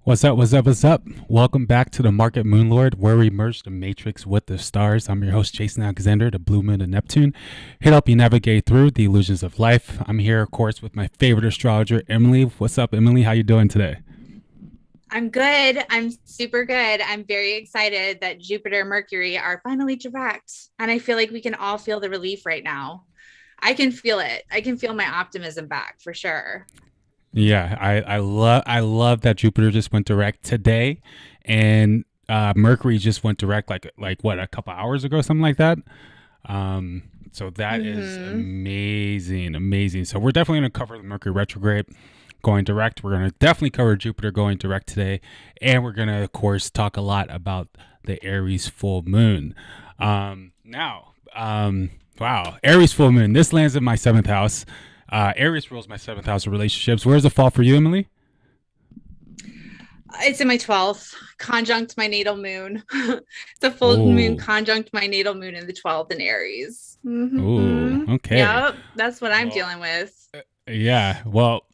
What's up? What's up? What's up? Welcome back to the Market Moon Lord, where we merge the matrix with the stars. I'm your host, Jason Alexander, the Blue Moon of Neptune, here to help you navigate through the illusions of life. I'm here, of course, with my favorite astrologer, Emily. What's up, Emily? How you doing today? I'm good. I'm super good. I'm very excited that Jupiter and Mercury are finally direct. And I feel like we can all feel the relief right now. I can feel it. I can feel my optimism back for sure. Yeah, I love that Jupiter just went direct today, and Mercury just went direct like what, a couple hours ago, something like that. So that is Hmm. amazing, amazing. So we're definitely going to cover the Mercury retrograde going direct. We're going to definitely cover Jupiter going direct today, and we're going to, of course, talk a lot about the Aries full moon. Wow, Aries full moon. This lands in my seventh house. Aries rules my seventh house of relationships. Where's the fall for you, Emily? It's in my 12th, conjunct my natal moon. It's a full moon Oh, conjunct my natal moon in the 12th in Aries. oh, okay. Yep, that's what I'm Well, dealing with. yeah. Well,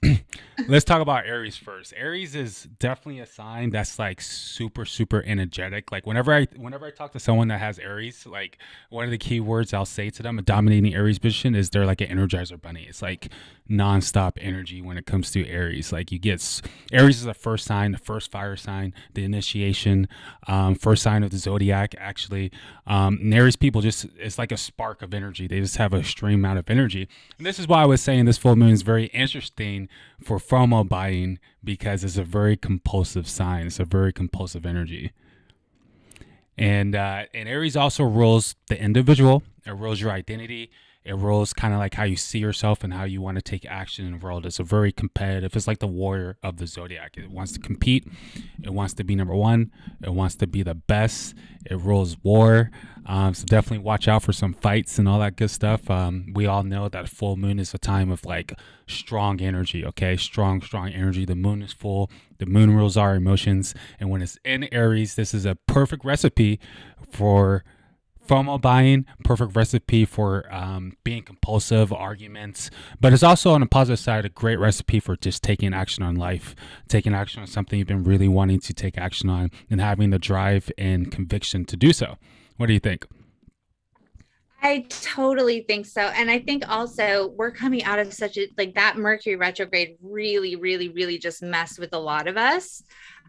let's talk about Aries first. Aries is definitely a sign that's like super, super energetic. Like whenever I talk to someone that has Aries, like one of the key words I'll say to them, a dominating Aries position, is they're like an energizer bunny. It's like nonstop energy when it comes to Aries. Like Aries is the first sign, the first fire sign, the initiation, first sign of the zodiac actually. And Aries people just, it's like a spark of energy. They just have a extreme amount of energy. And this is why I was saying this full moon is very interesting for FOMO buying, because it's a very compulsive sign. It's a very compulsive energy. And Aries also rules the individual. It rules your identity. It rules kind of like how you see yourself and how you want to take action in the world. It's a very competitive. It's like the warrior of the zodiac. It wants to compete. It wants to be number one. It wants to be the best. It rules war. So definitely watch out for some fights and all that good stuff. We all know that full moon is a time of like strong energy. Okay, strong energy. The moon is full. The moon rules our emotions, and when it's in Aries, this is a perfect recipe for FOMO buying, perfect recipe for being compulsive, arguments. But it's also on the positive side a great recipe for just taking action on life, taking action on something you've been really wanting to take action on, and having the drive and conviction to do so. What do you think? I totally think so. And I think also we're coming out of such a like that Mercury retrograde really, really, really just messed with a lot of us.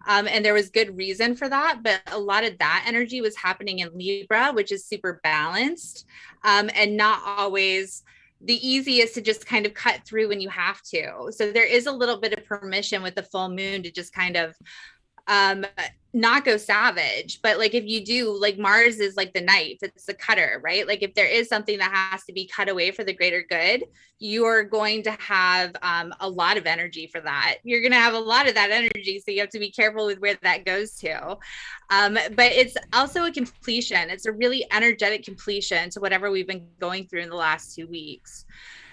And there was good reason for that. But a lot of that energy was happening in Libra, which is super balanced and not always the easiest to just kind of cut through when you have to. So there is a little bit of permission with the full moon to just kind of um not go savage, but like if you do, like Mars is like the knife, it's the cutter, right? Like if there is something that has to be cut away for the greater good, you're going to have a lot of energy for that. You're going to have a lot of that energy, so you have to be careful with where that goes to. But it's also a completion. It's a really energetic completion to whatever we've been going through in the last 2 weeks.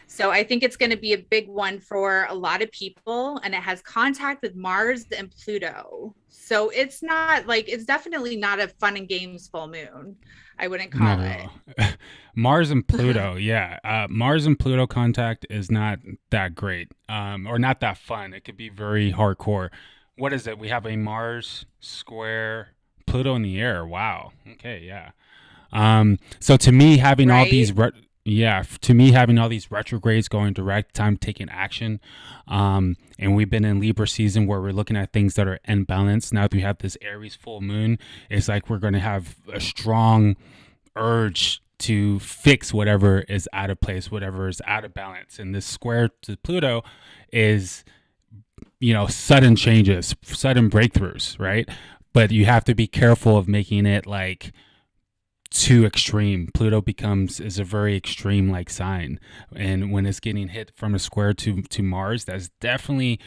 So I think it's going to be a big one for a lot of people, and it has contact with Mars and Pluto. So it's not like it's definitely not a fun and games full moon. I wouldn't call Not at it. all. Mars and Pluto, yeah. Mars and Pluto contact is not that great, or not that fun. It could be very hardcore. What is it? We have a Mars square Pluto in the air. Wow. Okay, yeah. So to me, having all these, Right? yeah, to me having all these retrogrades going direct, time taking action, and we've been in Libra season where we're looking at things that are in balance. Now that we have this Aries full moon, it's like we're going to have a strong urge to fix whatever is out of place, whatever is out of balance. And this square to Pluto is, sudden changes, sudden breakthroughs, right? But you have to be careful of making it like too extreme. Pluto becomes is a very extreme like sign, and when it's getting hit from a square to Mars, that's definitely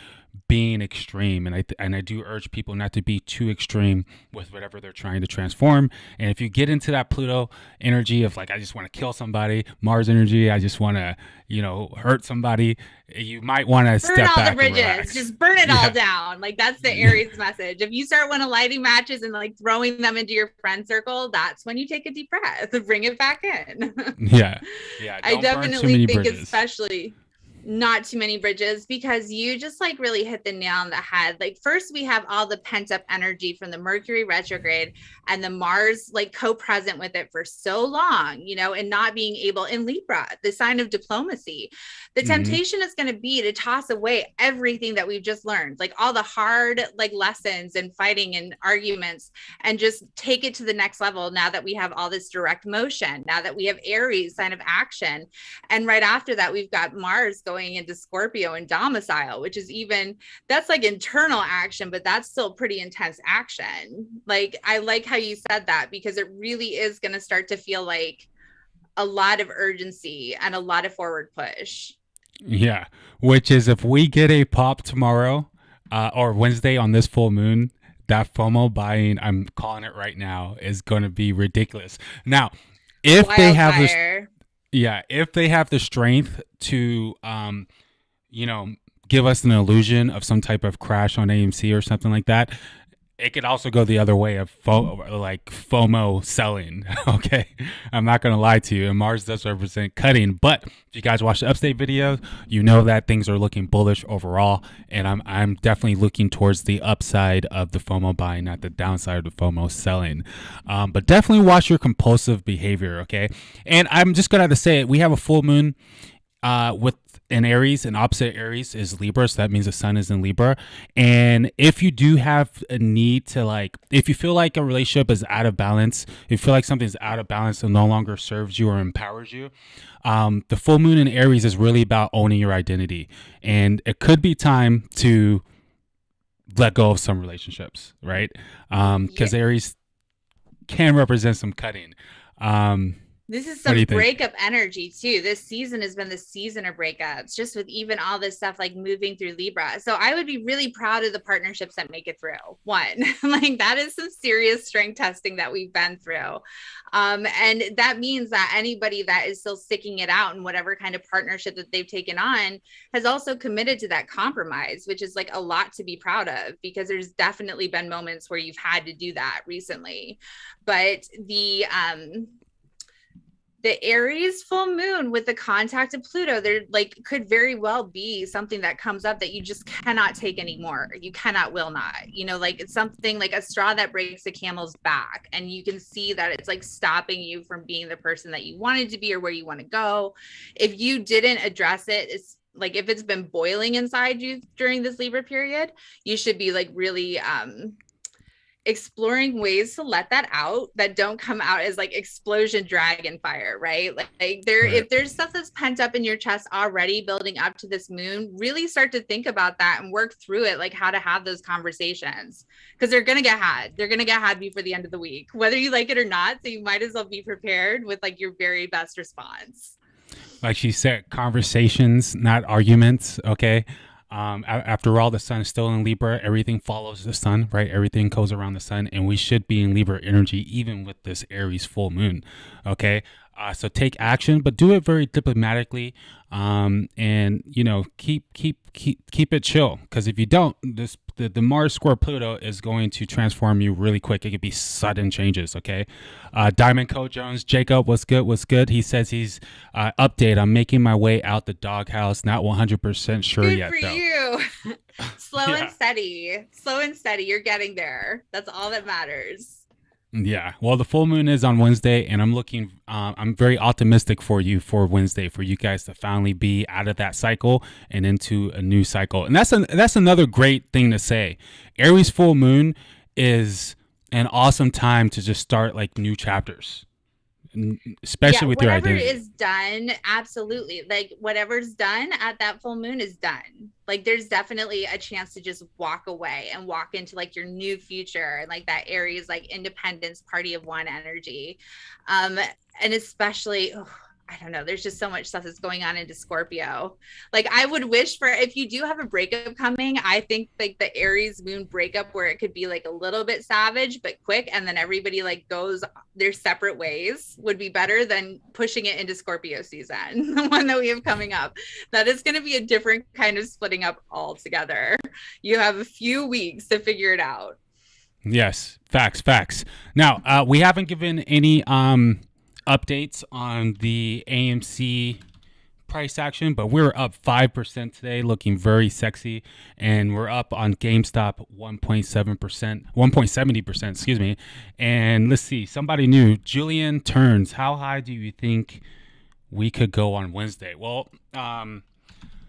being extreme. And I do urge people not to be too extreme with whatever they're trying to transform. And if you get into that Pluto energy of like I just want to kill somebody, Mars energy, I just want to hurt somebody, you might want to Burn step all the back and bridges, relax. just burn it all Yeah. down. Like that's the Aries message. If you start one of lighting matches and like throwing them into your friend circle, that's when you take a deep breath, bring it back in. Yeah. Yeah, I don't burn too definitely many think, bridges. especially. Not too many bridges, because you just like really hit the nail on the head. Like, first we have all the pent up energy from the Mercury retrograde and the Mars like co-present with it for so long, and not being able, in Libra, the sign of diplomacy. The Hmm. temptation is going to be to toss away everything that we've just learned, like all the hard like lessons and fighting and arguments, and just take it to the next level now that we have all this direct motion, now that we have Aries, sign of action. And right after that, we've got Mars going into Scorpio and domicile, which is even, that's like internal action, but that's still pretty intense action. Like, I like how you said that, because it really is going to start to feel like a lot of urgency and a lot of forward push. Yeah, which is if we get a pop tomorrow or Wednesday on this full moon, that FOMO buying, I'm calling it right now, is going to be ridiculous. Now, if they have this, Wildfire. yeah, if they have the strength to, you know, give us an illusion of some type of crash on AMC or something like that, it could also go the other way of like FOMO selling. Okay, I'm not gonna lie to you, and Mars does represent cutting. But if you guys watch the upstate video, you know that things are looking bullish overall, and I'm definitely looking towards the upside of the FOMO buying, not the downside of the FOMO selling. But definitely watch your compulsive behavior. Okay, and I'm just gonna have to say it. We have a full moon with an Aries, and opposite Aries is Libra, so that means the sun is in Libra. And if you do have a need to, like, if you feel like a relationship is out of balance, if you feel like something's out of balance and no longer serves you or empowers you, the full moon in Aries is really about owning your identity, and it could be time to let go of some relationships, right? Yeah. Because Aries can represent some cutting. Um, This is what do some you think? breakup energy too. This season has been the season of breakups, just with even all this stuff like moving through Libra. So I would be really proud of the partnerships that make it through. One, like, that is some serious strength testing that we've been through. And that means that anybody that is still sticking it out in whatever kind of partnership that they've taken on has also committed to that compromise, which is like a lot to be proud of, because there's definitely been moments where you've had to do that recently. But the Aries full moon with the contact of Pluto, there like could very well be something that comes up that you just cannot take anymore. You cannot, will not. Like, it's something like a straw that breaks a camel's back, and you can see that it's like stopping you from being the person that you wanted to be or where you want to go. If you didn't address it, it's like if it's been boiling inside you during this Libra period, you should be like really exploring ways to let that out that don't come out as like explosion dragon fire, right? Like there, Right. if there's stuff that's pent up in your chest already building up to this moon, really start to think about that and work through it, like how to have those conversations, because they're gonna get had before the end of the week, whether you like it or not. So you might as well be prepared with like your very best response. Like she said, conversations, not arguments. Okay. After all, the sun is still in Libra. Everything follows the sun, right? Everything goes around the sun, and we should be in Libra energy even with this Aries full moon. Okay. So take action, but do it very diplomatically, and keep it chill. Because if you don't, the Mars square Pluto is going to transform you really quick. It could be sudden changes. Okay, Diamond Co Jones, Jacob, what's good? What's good? He says he's update. I'm making my way out the doghouse. Not 100% sure Good yet for though. you. Slow and Yeah. steady. Slow and steady. You're getting there. That's all that matters. Yeah. Well, the full moon is on Wednesday, and I'm looking. I'm very optimistic for you for Wednesday, for you guys to finally be out of that cycle and into a new cycle. And that's another great thing to say. Aries full moon is an awesome time to just start like new chapters, Yeah, especially with your whatever identity. is done, absolutely. Like, whatever's done at that full moon is done. Like, there's definitely a chance to just walk away and walk into like your new future, and like that Aries, like independence, party of one energy. Um, and especially, oh, I don't know, there's just so much stuff that's going on into Scorpio. Like, I would wish for, if you do have a breakup coming, I think like the Aries moon breakup where it could be like a little bit savage but quick, and then everybody like goes their separate ways, would be better than pushing it into Scorpio season, the one that we have coming up. That is going to be a different kind of splitting up altogether. You have a few weeks to figure it out. Yes, facts, facts. Now, we haven't given any updates on the AMC price action, but we're up 5% today, looking very sexy. And we're up on GameStop 1.7%, 1.70%, excuse me. And let's see, somebody new, Julian Turns. How high do you think we could go on Wednesday? Well,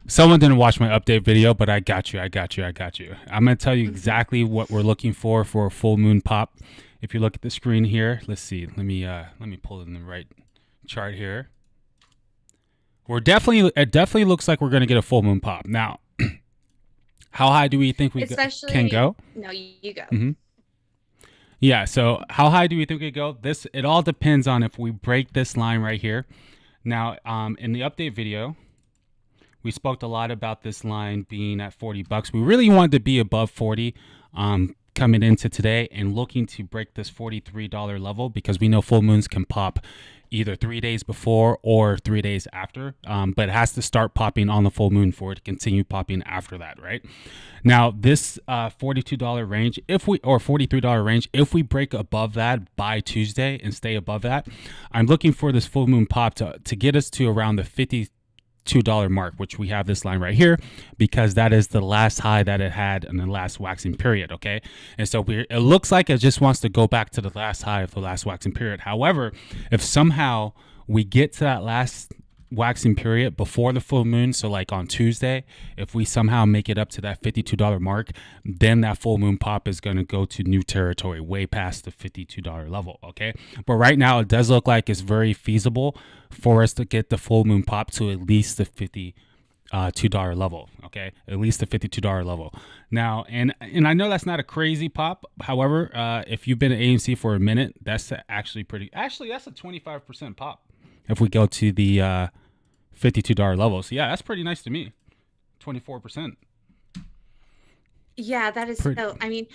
someone didn't watch my update video, but I got you. I'm going to tell you exactly what we're looking for a full moon pop. If you look at the screen here, let's see. Let me pull in the right chart here. It definitely looks like we're going to get a full moon pop. Now, how high do we think we can go? No, you go. Mm-hmm. Yeah, so how high do we think we go? It all depends on if we break this line right here. Now, in the update video, we spoke a lot about this line being at $40. We really wanted to be above 40 coming into today and looking to break this $43 level because we know full moons can pop either 3 days before or 3 days after, but it has to start popping on the full moon for it to continue popping after that, right? Now, this $42 range, or $43 range, if we break above that by Tuesday and stay above that, I'm looking for this full moon pop to get us to around the $52 mark, which we have this line right here because that is the last high that it had in the last waxing period. Okay, and so it looks like it just wants to go back to the last high of the last waxing period. However, if somehow we get to that last waxing period before the full moon, so like on Tuesday, if we somehow make it up to that $52 mark, then that full moon pop is going to go to new territory way past the $52 level. Okay, but right now it does look like it's very feasible for us to get the full moon pop to at least the $52 level. Okay, at least the $52 level. Now, and I know that's not a crazy pop. However, if you've been at AMC for a minute, that's actually that's a 25% pop if we go to the $52 level. So yeah, that's pretty nice to me. 24%. Yeah, that is so. I mean,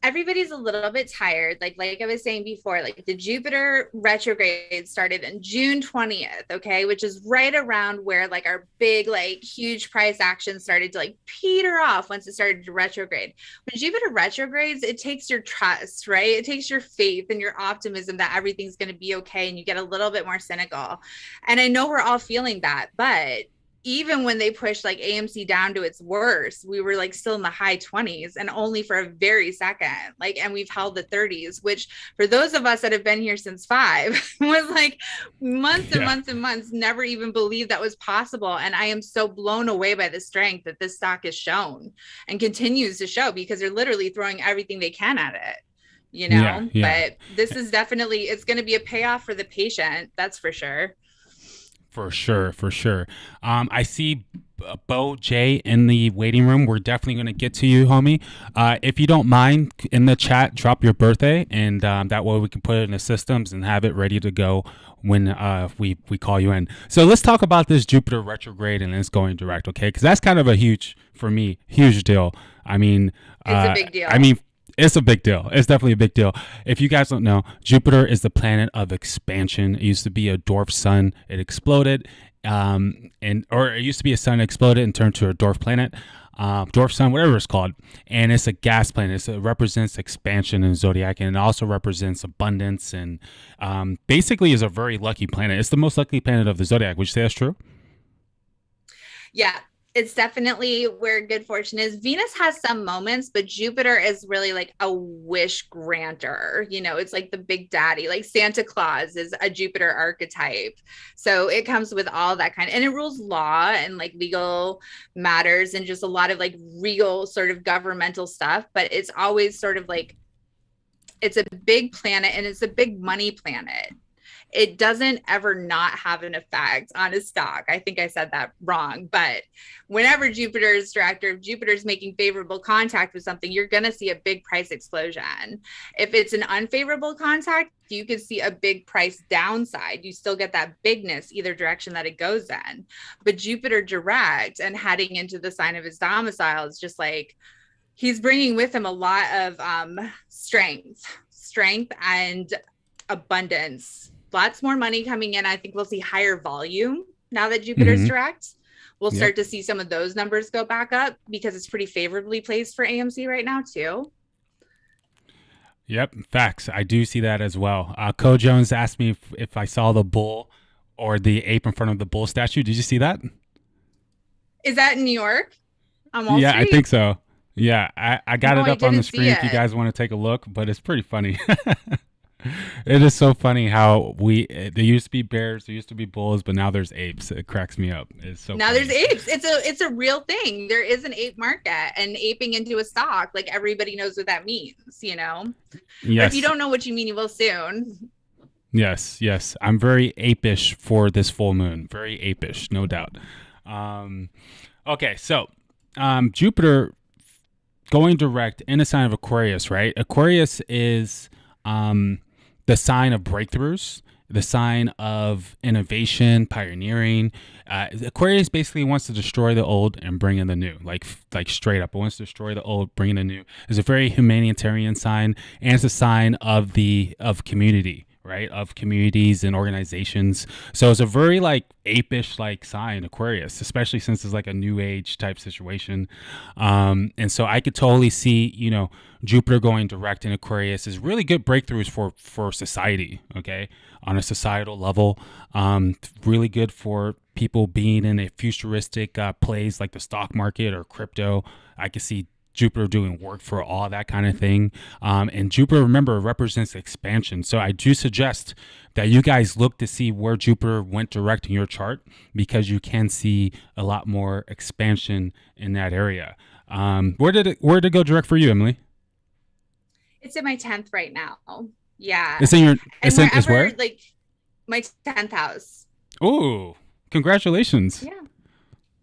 everybody's a little bit tired. Like I was saying before, like the Jupiter retrograde started on June 20th, okay, which is right around where like our big, like huge price action started to like peter off once it started to retrograde. When Jupiter retrogrades, it takes your trust, right? It takes your faith and your optimism that everything's going to be okay, and you get a little bit more cynical. And I know we're all feeling that, but even when they pushed like AMC down to its worst, we were like still in the high 20s and only for a very second. Like, and we've held the 30s, which for those of us that have been here since 5 was like months and months and months, never even believed that was possible. And I am so blown away by the strength that this stock has shown and continues to show because they're literally throwing everything they can at it, you know. But this is definitely, it's going to be a payoff for the patient. That's for sure. For sure. I see Bo J in the waiting room. We're definitely going to get to you, homie. If you don't mind, in the chat, drop your birthday, and that way we can put it in the systems and have it ready to go when we call you in. So let's talk about this Jupiter retrograde and it's going direct, okay? Because that's kind of a huge deal. I mean, it's a big deal. I mean, it's a big deal. It's definitely a big deal. If you guys don't know, Jupiter is the planet of expansion. It used to be a dwarf sun. It exploded, or it used to be a sun that exploded and turned to a dwarf planet, dwarf sun, whatever it's called. And it's a gas planet. It represents expansion in the zodiac, and it also represents abundance. And basically, is a very lucky planet. It's the most lucky planet of the zodiac. Would you say that's true? Yeah. It's definitely where good fortune is. Venus has some moments, but Jupiter is really like a wish granter. You know, it's like the big daddy, like Santa Claus is a Jupiter archetype. So it comes with all that and it rules law and like legal matters and just a lot of like real sort of governmental stuff. But it's always sort of like, it's a big planet and it's a big money planet. It doesn't ever not have an effect on a stock. I think I said that wrong, but whenever Jupiter is direct or if Jupiter is making favorable contact with something, you're going to see a big price explosion. If it's an unfavorable contact, you could see a big price downside. You still get that bigness either direction that it goes in. But Jupiter direct and heading into the sign of his domicile is just like, he's bringing with him a lot of strength and abundance. Lots more money coming in. I think we'll see higher volume now that Jupiter's direct. We'll start to see some of those numbers go back up because it's pretty favorably placed for AMC right now too. Yep, facts. I do see that as well. Co Jones asked me if I saw the bull or the ape in front of the bull statue. Did you see that? Is that in New York on Wall Yeah, I think Street? so. Yeah, I got No, it I up on the didn't see screen if you it. guys want to take a look, but it's pretty funny. It is so funny how there used to be bears, there used to be bulls, but now there's apes. It cracks me up. It's so Now there's funny. apes. It's a real thing. There is an ape market, and aping into a stock, like everybody knows what that means, Or if you Yes, don't know what you mean, you will soon. yes, yes. I'm very apish for this full moon. Very apish, no doubt. Um, okay, so Jupiter going direct in a sign of Aquarius, right? Aquarius is um, the sign of breakthroughs, the sign of innovation, pioneering. Aquarius basically wants to destroy the old and bring in the new, like straight up. It wants to destroy the old, bring in the new. It's a very humanitarian sign, and it's a sign of community, right? Of communities and organizations. So it's a very like apish like sign, Aquarius, especially since it's like a new age type situation. And so I could totally see, Jupiter going direct in Aquarius is really good breakthroughs for society. Okay, on a societal level, really good for people being in a futuristic place like the stock market or crypto. I could see Jupiter doing work for all that kind of thing. And Jupiter, remember, represents expansion. So I do suggest that you guys look to see where Jupiter went direct in your chart because you can see a lot more expansion in that area. Where did it go direct for you, Emily? It's in my 10th right now. Yeah. It's in your And is wherever, where? like, my 10th house. Oh, congratulations. Yeah.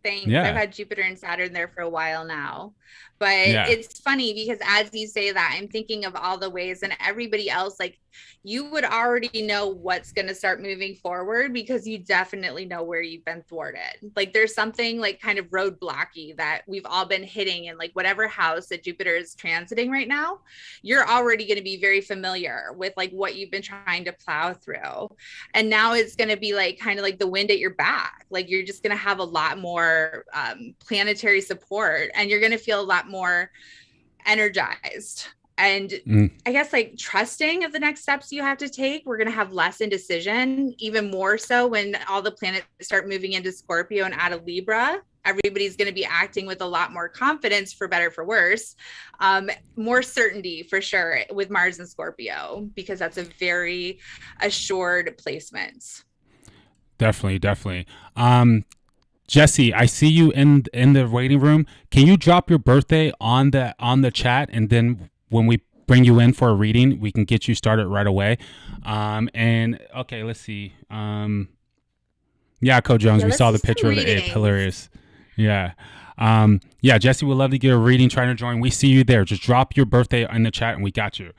Thanks. I've Yeah. had Jupiter and Saturn there for a while now. But Yeah. it's funny because as you say that, I'm thinking of all the ways and everybody else, like you would already know what's going to start moving forward because you definitely know where you've been thwarted. Like there's something like kind of roadblocky that we've all been hitting in like whatever house that Jupiter is transiting right now. You're already going to be very familiar with like what you've been trying to plow through. And now it's going to be like kind of like the wind at your back. Like you're just going to have a lot more planetary support and you're going to feel a lot more energized and Mm. I guess like trusting of the next steps you have to take. We're going to have less indecision, even more so when all the planets start moving into Scorpio and out of Libra. Everybody's going to be acting with a lot more confidence, for better, for worse. More certainty for sure with Mars and Scorpio, because that's a very assured placement. Definitely, definitely. Jesse, I see you in the waiting room. Can you drop your birthday on the chat, and then when we bring you in for a reading, we can get you started right away. And okay, let's see. Yeah, Co Jones, Yeah, we let's saw do the some picture of the ape. readings. Hilarious. Yeah. Yeah, Jesse would love to get a reading. Trying to join. We see you there. Just drop your birthday in the chat, and we got you.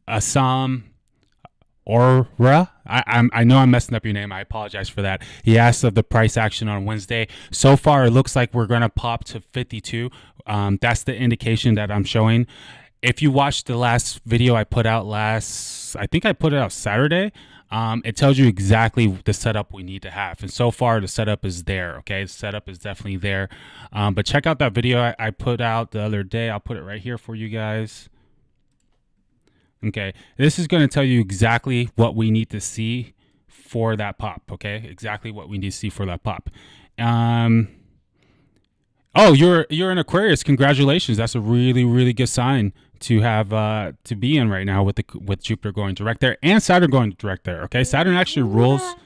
Assam Aura. I know I'm messing up your name. I apologize for that. He asked of the price action on Wednesday. So far, it looks like we're going to pop to 52. That's the indication that I'm showing. If you watched the last video I put out I think I put it out Saturday. It tells you exactly the setup we need to have. And so far, the setup is there. Okay. The setup is definitely there. But check out that video I put out the other day. I'll put it right here for you guys. Okay, this is going to tell you exactly what we need to see for that pop. Okay, exactly what we need to see for that pop. Um, oh, you're an Aquarius. Congratulations. That's a really really good sign to have to be in right now with Jupiter going direct there and Saturn going direct there. Okay, Saturn actually rules. Wow.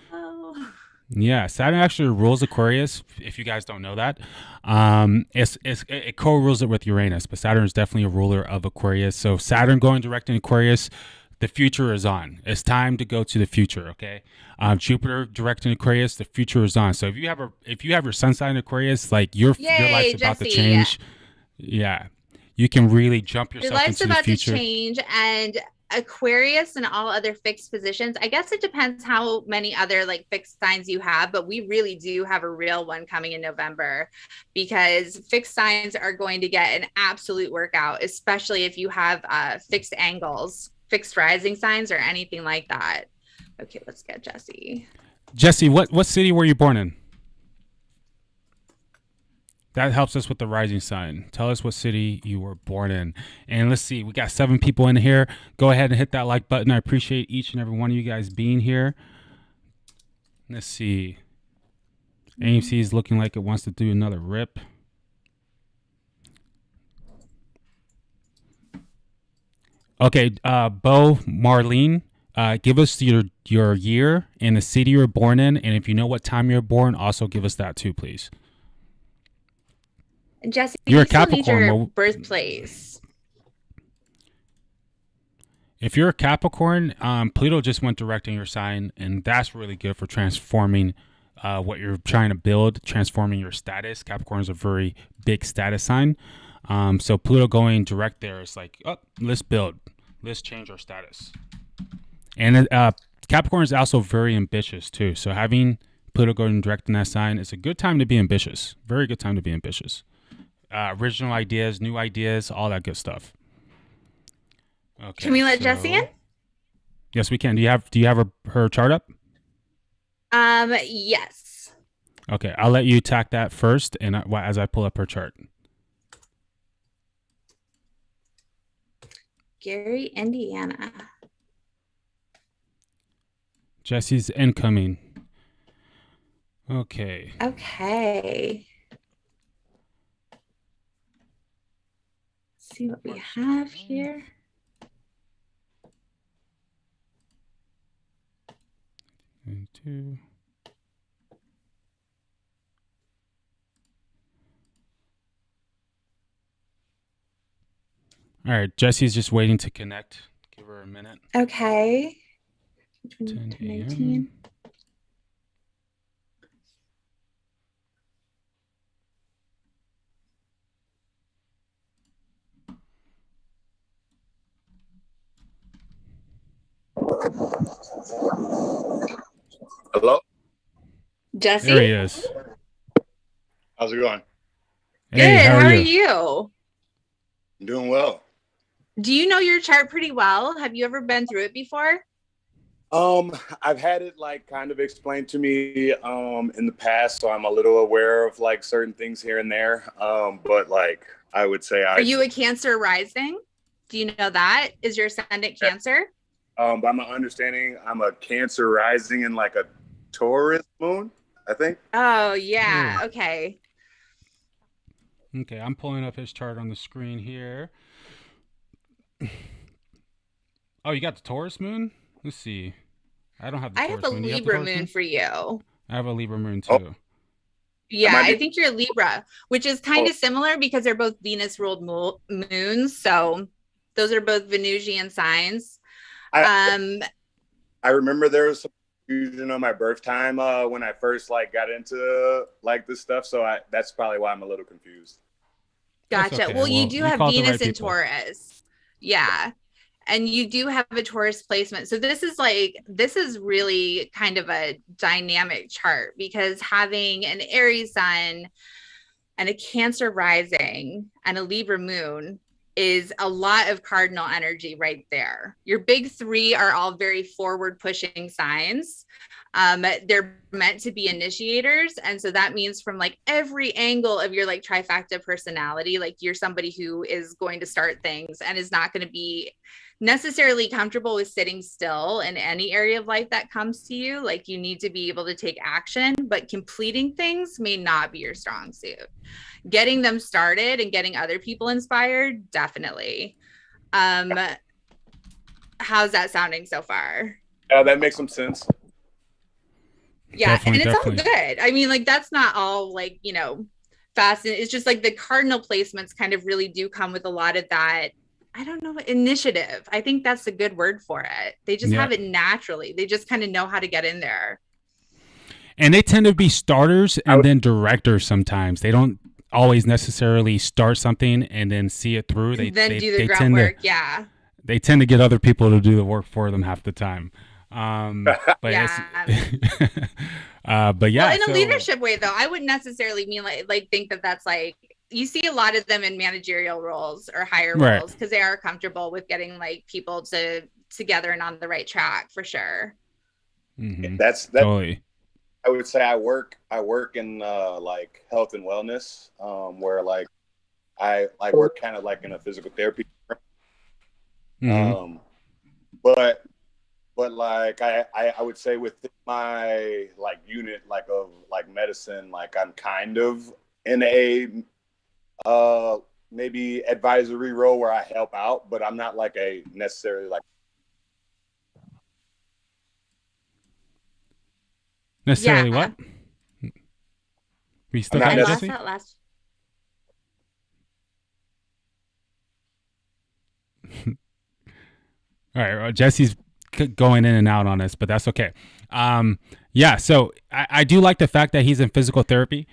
Yeah, Saturn actually rules Aquarius. If you guys don't know that, it co-rules it with Uranus, but Saturn is definitely a ruler of Aquarius. So Saturn going direct in Aquarius, the future is on. It's time to go to the future. Okay, Jupiter direct in Aquarius, the future is on. So if you have your sun sign in Aquarius, like your life's Yay, about to Jesse. change. Yeah, you can really jump Your yourself life's into the about to future. change, and Aquarius and all other fixed positions. I guess it depends how many other like fixed signs you have, but we really do have a real one coming in November because fixed signs are going to get an absolute workout, especially if you have fixed angles, fixed rising signs, or anything like that. Okay, let's get Jesse. Jesse, what city were you born in? That helps us with the rising sign. Tell us what city you were born in. And let's see, we got 7 people in here. Go ahead and hit that like button. I appreciate each and every one of you guys being here. Let's see. AMC is looking like it wants to do another rip. Okay, Bo Marlene, give us your year and the city you were born in, and if you know what time you were born, also give us that too, please. Jesse, You're a we still need Capricorn. your Well, birthplace. if you're a Capricorn, Pluto just went direct in your sign, and that's really good for transforming what you're trying to build, transforming your status. Capricorn is a very big status sign. So Pluto going direct there is like, oh, let's build, let's change our status. And Capricorn is also very ambitious too. So having Pluto going direct in that sign is a good time to be ambitious. Very good time to be ambitious. Original ideas, new ideas, all that good stuff. Can Okay, we let Jesse in? so yes, we can. Do you have her chart up? Yes. Okay, I'll let you attack that first, and as I pull up her chart. Gary, Indiana. Jesse's incoming. Okay. Okay. Let's see what we have here. And two. All right, Jesse's just waiting to connect. Give her a minute. Okay. 10 a.m. 19. Hello? Jesse? There he is. How's it going? Hey, Good. how How are are you? you? I'm doing well. Do you know your chart pretty well? Have you ever been through it before? I've had it like kind of explained to me in the past, so I'm a little aware of like certain things here and there. But like I would say Are you a Cancer rising? Do you know that? Is your ascendant Cancer? by my understanding, I'm a Cancer rising in like a Taurus moon, I think. Oh, yeah. Oh, Okay. okay. I'm pulling up his chart on the screen here. Oh, you got the Taurus moon? Let's see. I don't have the I have Taurus a moon. You have the Libra Taurus moon moon? for you. I have a Libra moon Oh, too. I Yeah, might I be. think you're Libra, which is kind Oh, of similar because they're both Venus ruled moons. So those are both Venusian signs. I Um, I remember there was some confusion on my birth time when I first like got into like this stuff, so I that's probably why I'm a little confused. That's Gotcha. okay. Well, you Well, do you have called the right Venus in people. Taurus. Yeah. And you do have a Taurus placement. So this is really kind of a dynamic chart because having an Aries sun and a Cancer rising and a Libra moon is a lot of cardinal energy right there. Your big three are all very forward pushing signs. They're meant to be initiators. And so that means from like every angle of your like trifecta personality, like you're somebody who is going to start things and is not going to be necessarily comfortable with sitting still in any area of life that comes to you. Like you need to be able to take action, but completing things may not be your strong suit. Getting them started and getting other people inspired, definitely. Um, how's that sounding so far? That makes some sense. Yeah, Definitely, and it's all definitely. good. I mean, like that's not all like, fast. It's just like the cardinal placements kind of really do come with a lot of that. I don't know, initiative. I think that's a good word for it. They just Yeah. have it naturally. They just kind of know how to get in there. And they tend to be starters I and would, then directors sometimes. They don't always necessarily start something and then see it through. They And then they, do the they tend to groundwork. Yeah. they tend to get other people to do the work for them half the time. But it's Yeah. but Well, yeah, in a so leadership way, though, I wouldn't necessarily mean like think that that's like you see a lot of them in managerial roles or higher right. roles because they are comfortable with getting like people to together and on the right track for sure. Mm-hmm. that. Totally. I would say I work in like health and wellness, where like I like work kind of like in a physical therapy. Mm-hmm. Um, but but like I would say within my like unit like of like medicine, like I'm kind of in a uh maybe advisory role where I help out, but I'm not like a necessarily like Necessarily what? Yeah. We I'm still not got I me, lost Jesse? that last. All right, Jesse's going in and out on us, but that's okay. Um, yeah, so I do like the fact that he's in physical therapy,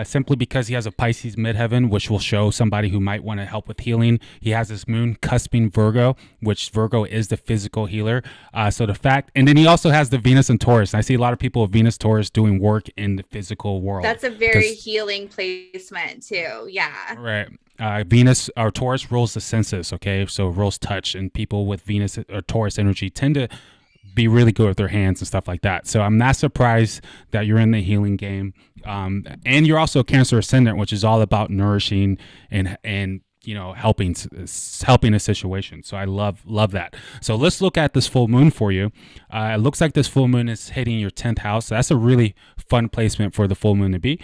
simply because he has a Pisces midheaven, which will show somebody who might want to help with healing. He has this moon cusping Virgo, which Virgo is the physical healer. So the fact, and then he also has the Venus and Taurus. And I see a lot of people with Venus Taurus doing work in the physical world That's a very because healing placement too. Yeah. right. Venus or Taurus rules the senses. Okay, so rules touch, and people with Venus or Taurus energy tend to be really good with their hands and stuff like that. So I'm not surprised that you're in the healing game, and you're also Cancer ascendant, which is all about nourishing and helping a situation. So I love that. So let's look at this full moon for you. It looks like this full moon is hitting your 10th house. So that's a really fun placement for the full moon to be,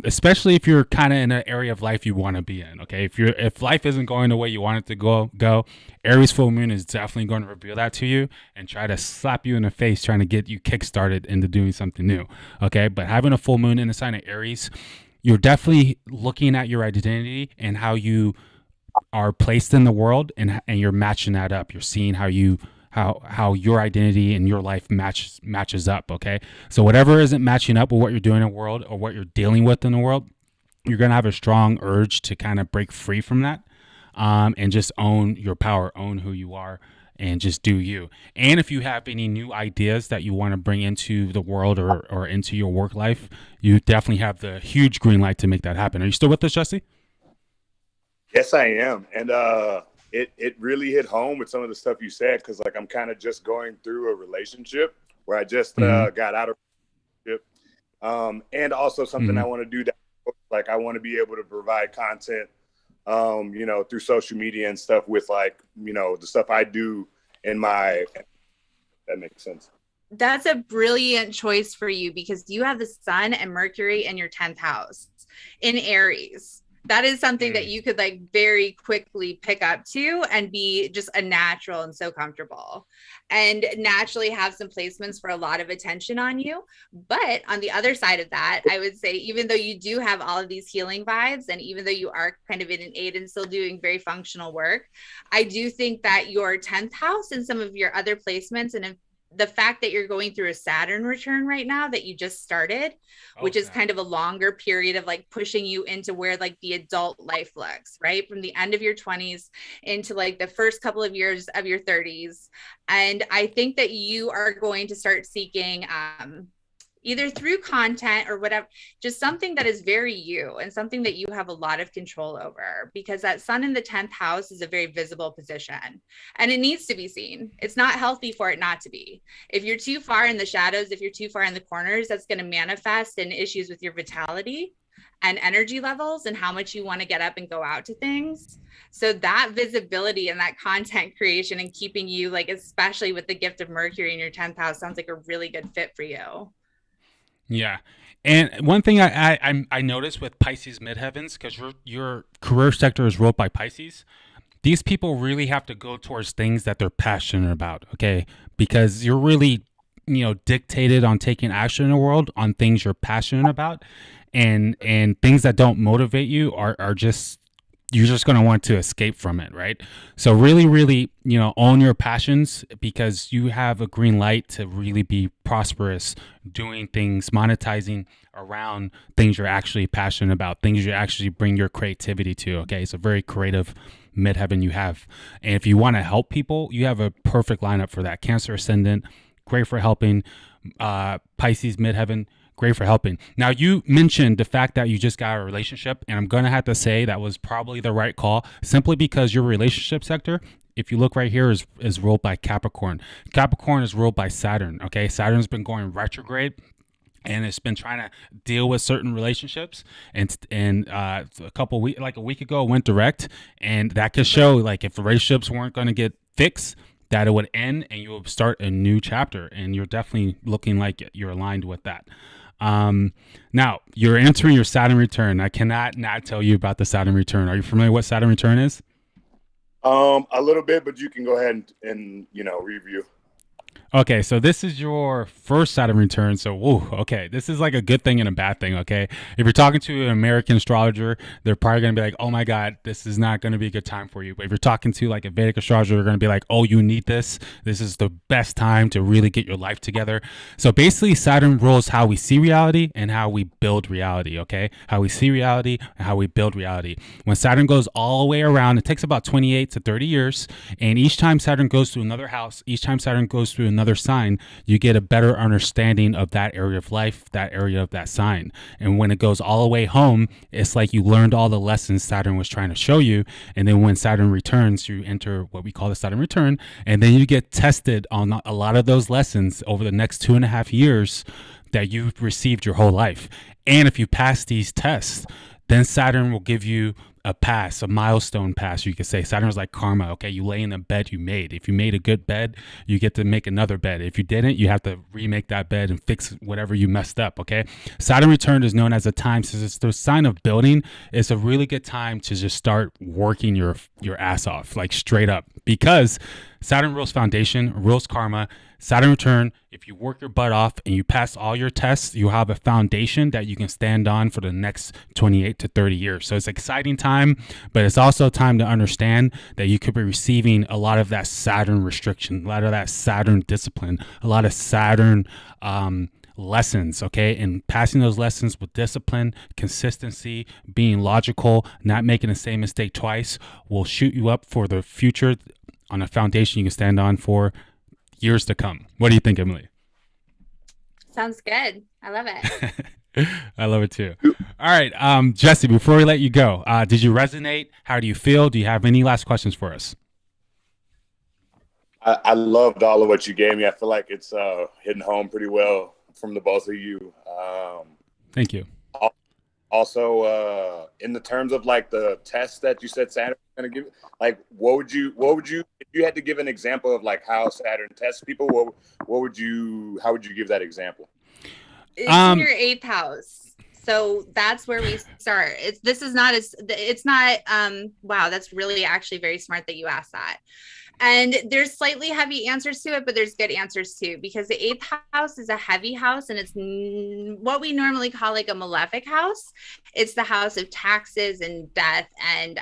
especially if you're kind of in an area of life you want to be in. Okay, if life isn't going the way you want it to go, Aries full moon is definitely going to reveal that to you and try to slap you in the face, trying to get you kickstarted into doing something new. Okay, but having a full moon in the sign of Aries, you're definitely looking at your identity and how you are placed in the world, and you're matching that up. You're seeing how your identity and your life matches up. Okay, so whatever isn't matching up with what you're doing in the world or what you're dealing with in the world, you're gonna have a strong urge to kind of break free from that, and just own your power, own who you are, and just do you. And if you have any new ideas that you want to bring into the world or into your work life, you definitely have the huge green light to make that happen. Are you still with us, Jesse? yes I am. And it really hit home with some of the stuff you said because like I'm kind of just going through a relationship where I just Mm-hmm. got out of it. And also something Mm-hmm. I want to do that like I want to be able to provide content through social media and stuff with like, the stuff I do in my that makes sense. That's a brilliant choice for you because you have the sun and Mercury in your 10th house in Aries. That is something that Mm. you could like very quickly pick up to and be just a natural and so comfortable and naturally have some placements for a lot of attention on you. But on the other side of that, I would say, even though you do have all of these healing vibes, and even though you are kind of in an eight and still doing very functional work, I do think that your 10th house and some of your other placements and the fact that you're going through a Saturn return right now that you just started, Oh, which is snap. kind of a longer period of like pushing you into where like the adult life looks, right? From the end of your 20s into like the first couple of years of your 30s. And I think that you are going to start seeking either through content or whatever, just something that is very you and something that you have a lot of control over, because that sun in the 10th house is a very visible position and it needs to be seen. It's not healthy for it not to be. If you're too far in the shadows, if you're too far in the corners, that's going to manifest in issues with your vitality and energy levels and how much you want to get up and go out to things. So that visibility and that content creation and keeping you like, especially with the gift of Mercury in your 10th house, sounds like a really good fit for you. Yeah. And one thing I noticed with Pisces midheavens, because your career sector is ruled by Pisces, these people really have to go towards things that they're passionate about. Okay, because you're really dictated on taking action in the world on things you're passionate about, and things that don't motivate you are just you're just going to want to escape from it, right? So really, own your passions, because you have a green light to really be prosperous, doing things, monetizing around things you're actually passionate about, things you actually bring your creativity to. Okay, it's a very creative midheaven you have. And if you want to help people, you have a perfect lineup for that. Cancer ascendant, great for helping. Pisces midheaven, great for helping. Now, you mentioned the fact that you just got a relationship, and I'm going to have to say that was probably the right call, simply because your relationship sector, if you look right here, is ruled by Capricorn. Capricorn is ruled by Saturn. Okay, Saturn's been going retrograde, and it's been trying to deal with certain relationships, and a week ago, it went direct, and that could show like if the relationships weren't going to get fixed, that it would end and you will start a new chapter. And you're definitely looking like you're aligned with that. Now you're entering your Saturn return. I cannot not tell you about the Saturn return. Are you familiar with what Saturn return is? A little bit, but you can go ahead and review. Okay, so this is your first Saturn return. So, whoa, okay, this is like a good thing and a bad thing. Okay, if you're talking to an American astrologer, they're probably gonna be like, "Oh my God, this is not gonna be a good time for you." But if you're talking to like a Vedic astrologer, they're gonna be like, "Oh, you need this. This is the best time to really get your life together." So basically, Saturn rules how we see reality and how we build reality. Okay, how we see reality and how we build reality. When Saturn goes all the way around, it takes about 28 to 30 years, and each time Saturn goes through another house, each time Saturn goes through another sign, you get a better understanding of that area of life, that area of that sign. And when it goes all the way home, it's like you learned all the lessons Saturn was trying to show you. And then when Saturn returns, you enter what we call the Saturn return. And then you get tested on a lot of those lessons over the next 2.5 years that you've received your whole life. And if you pass these tests, then Saturn will give you a pass, a milestone pass, you could say. Saturn is like karma. Okay, you lay in the bed you made. If you made a good bed, you get to make another bed. If you didn't, you have to remake that bed and fix whatever you messed up. Okay, Saturn return is known as a time, since it's the sign of building. It's a really good time to just start working your ass off, like straight up, because Saturn rules foundation, rules karma. Saturn return, if you work your butt off and you pass all your tests, you have a foundation that you can stand on for the next 28 to 30 years. So it's an exciting time, but it's also time to understand that you could be receiving a lot of that Saturn restriction, a lot of that Saturn discipline, a lot of Saturn lessons, okay? And passing those lessons with discipline, consistency, being logical, not making the same mistake twice will shoot you up for the future on a foundation you can stand on for years to come. What do you think, Emily? Sounds good. I love it. I love it too. All right, Jesse, before we let you go, did you resonate? How do you feel? Do you have any last questions for us? I loved all of what you gave me. I feel like it's hitting home pretty well from the both of you. Thank you. Also, in the terms of like the test that you said Saturn was going to give, like what would you, if you had to give an example of like how Saturn tests people, how would you give that example? It's in your 8th house. So that's where we start. Wow, that's really actually very smart that you asked that. And there's slightly heavy answers to it, but there's good answers too, because the 8th house is a heavy house and it's what we normally call like a malefic house. It's the house of taxes and death and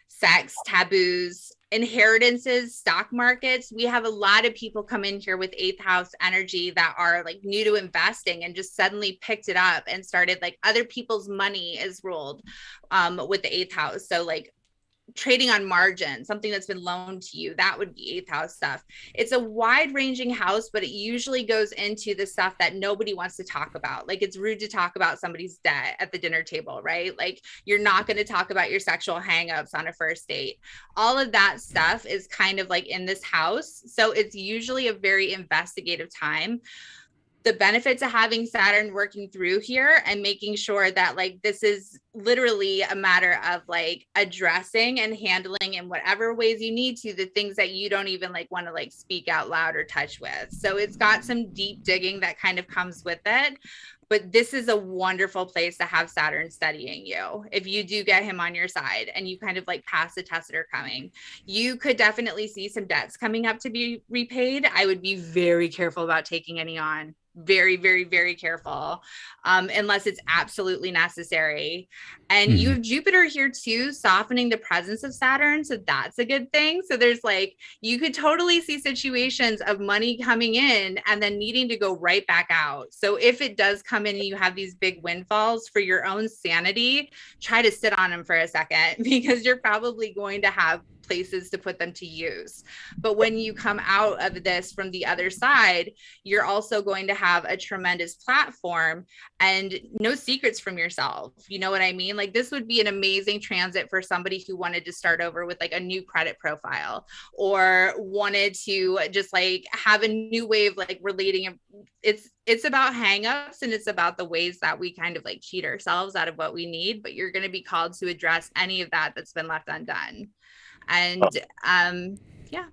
sex, taboos, inheritances, stock markets. We have a lot of people come in here with 8th house energy that are like new to investing and just suddenly picked it up and started, like, other people's money is ruled with the 8th house. So like trading on margin, something that's been loaned to you, that would be 8th house stuff. It's a wide ranging house, but it usually goes into the stuff that nobody wants to talk about. Like, it's rude to talk about somebody's debt at the dinner table, right? Like, you're not going to talk about your sexual hangups on a first date. All of that stuff is kind of like in this house. So it's usually a very investigative time. The benefits of having Saturn working through here and making sure that like this is literally a matter of like addressing and handling in whatever ways you need to the things that you don't even like want to like speak out loud or touch with. So it's got some deep digging that kind of comes with it. But this is a wonderful place to have Saturn studying you. If you do get him on your side and you kind of like pass the tests that are coming, you could definitely see some debts coming up to be repaid. I would be very careful about taking any on. Very, very, very careful, unless it's absolutely necessary. And you have Jupiter here too, softening the presence of Saturn. So that's a good thing. So there's like, you could totally see situations of money coming in and then needing to go right back out. So if it does come in and you have these big windfalls, for your own sanity, try to sit on them for a second, because you're probably going to have places to put them to use. But when you come out of this from the other side, you're also going to have a tremendous platform and no secrets from yourself. You know what I mean? Like, this would be an amazing transit for somebody who wanted to start over with like a new credit profile, or wanted to just like have a new way of like relating. It's about hangups, and it's about the ways that we kind of like cheat ourselves out of what we need, but you're going to be called to address any of that that's been left undone. And yeah.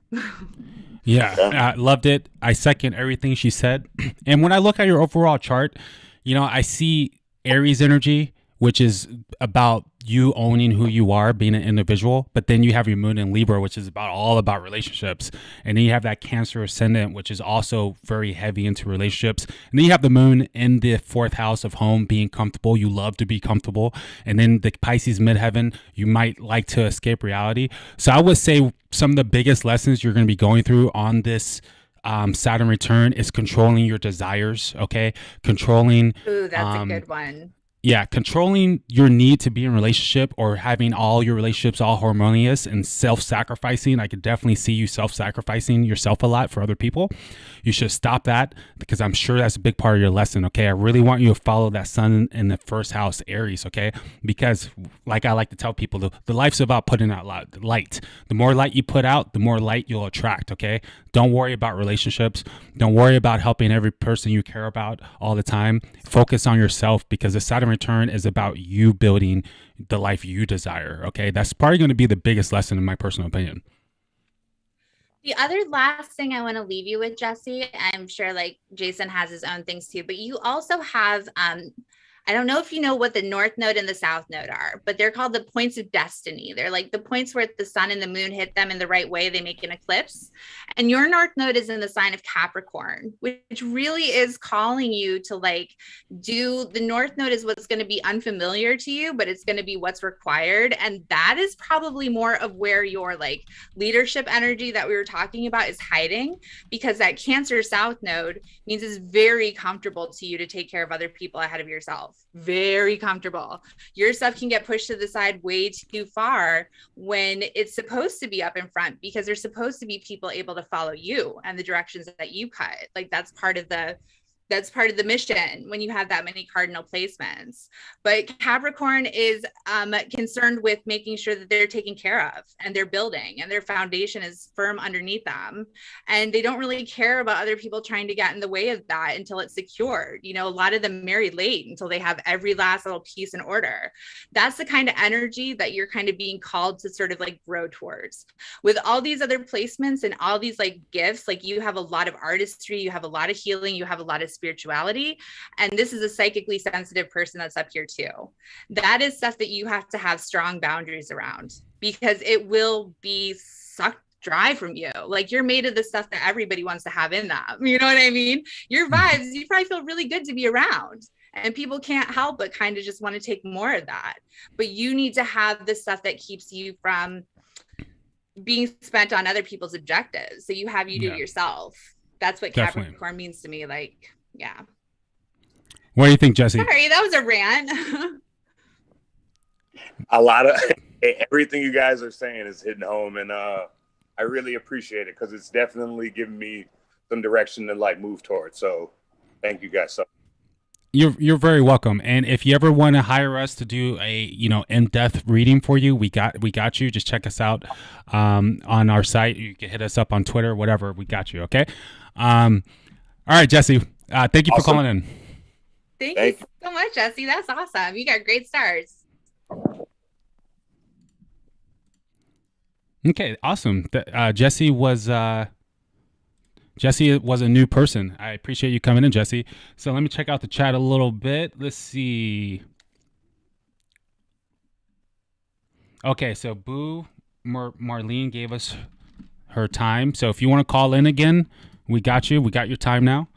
Yeah, loved it. I second everything she said. And when I look at your overall chart, I see Aries energy, which is about you owning who you are, being an individual. But then you have your moon in Libra, which is all about relationships. And then you have that Cancer ascendant, which is also very heavy into relationships. And then you have the moon in the fourth house of home, being comfortable. You love to be comfortable. And then the Pisces midheaven, you might like to escape reality. So I would say some of the biggest lessons you're going to be going through on this Saturn return is controlling your desires. Okay. Controlling. Ooh, that's a good one. Yeah, controlling your need to be in a relationship or having all your relationships all harmonious and self-sacrificing. I could definitely see you self-sacrificing yourself a lot for other people. You should stop that, because I'm sure that's a big part of your lesson. Okay, I really want you to follow that sun in the first house, Aries. Okay, because like I like to tell people, the life's about putting out light. The more light you put out, the more light you'll attract. Okay, don't worry about relationships. Don't worry about helping every person you care about all the time. Focus on yourself, because the Saturn return is about you building the life you desire. Okay, that's probably going to be the biggest lesson in my personal opinion. The other last thing I want to leave you with, Jesse, I'm sure like Jason has his own things too, but you also have I don't know if you know what the North Node and the South Node are, but they're called the points of destiny. They're like the points where the sun and the moon hit them in the right way, they make an eclipse. And your North Node is in the sign of Capricorn, which really is calling you to like do the North Node is what's going to be unfamiliar to you, but it's going to be what's required. And that is probably more of where your like leadership energy that we were talking about is hiding, because that Cancer South Node means it's very comfortable to you to take care of other people ahead of yourself. Very comfortable. Your stuff can get pushed to the side way too far when it's supposed to be up in front, because there's supposed to be people able to follow you and the directions that you cut. Like that's part of the mission when you have that many cardinal placements. But Capricorn is concerned with making sure that they're taken care of and they're building and their foundation is firm underneath them. And they don't really care about other people trying to get in the way of that until it's secured. You know, a lot of them marry late until they have every last little piece in order. That's the kind of energy that you're kind of being called to sort of like grow towards. With all these other placements and all these like gifts, like you have a lot of artistry, you have a lot of healing, you have a lot of spirituality. And this is a psychically sensitive person that's up here too. That is stuff that you have to have strong boundaries around, because it will be sucked dry from you. Like you're made of the stuff that everybody wants to have in them. You know what I mean? Your vibes, you probably feel really good to be around. And people can't help but kind of just want to take more of that. But you need to have the stuff that keeps you from being spent on other people's objectives. So you have you do it yourself. That's what Definitely. Capricorn means to me. Like, yeah. What do you think, Jesse? Sorry, that was a rant. A lot of everything you guys are saying is hitting home, and I really appreciate it, because it's definitely giving me some direction to like move towards. So thank you guys so much. You're very welcome. And if you ever want to hire us to do a in-depth reading for you, we got you. Just check us out on our site. You can hit us up on Twitter, whatever. We got you. Okay. All right, Jesse. Thank you for calling in. Thank you so much, Jesse. That's awesome. You got great stars. Okay, awesome. Jesse was a new person. I appreciate you coming in, Jesse. So let me check out the chat a little bit. Let's see. Okay, so Boo Marlene gave us her time. So if you want to call in again, we got you. We got your time now.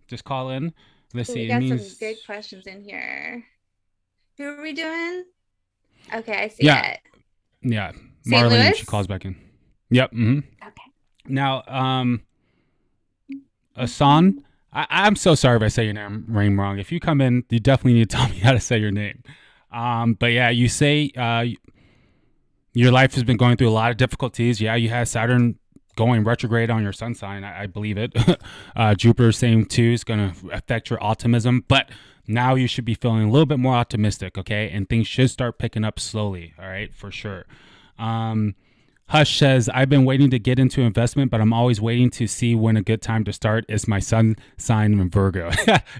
Just call in. Let's see. We got some good questions in here. Who are we doing? Okay, I see it. Yeah. St. Marlene, Louis? she calls back in. Yep. Mm-hmm. Okay. Now, Asan, I'm so sorry if I say your name wrong. If you come in, you definitely need to tell me how to say your name. But yeah, you say your life has been going through a lot of difficulties. Yeah, you had Saturn going retrograde on your sun sign. I believe it. Jupiter, same too, is going to affect your optimism. But now you should be feeling a little bit more optimistic, okay? And things should start picking up slowly, all right, for sure. Hush says, I've been waiting to get into investment, but I'm always waiting to see when a good time to start is my sun sign in Virgo.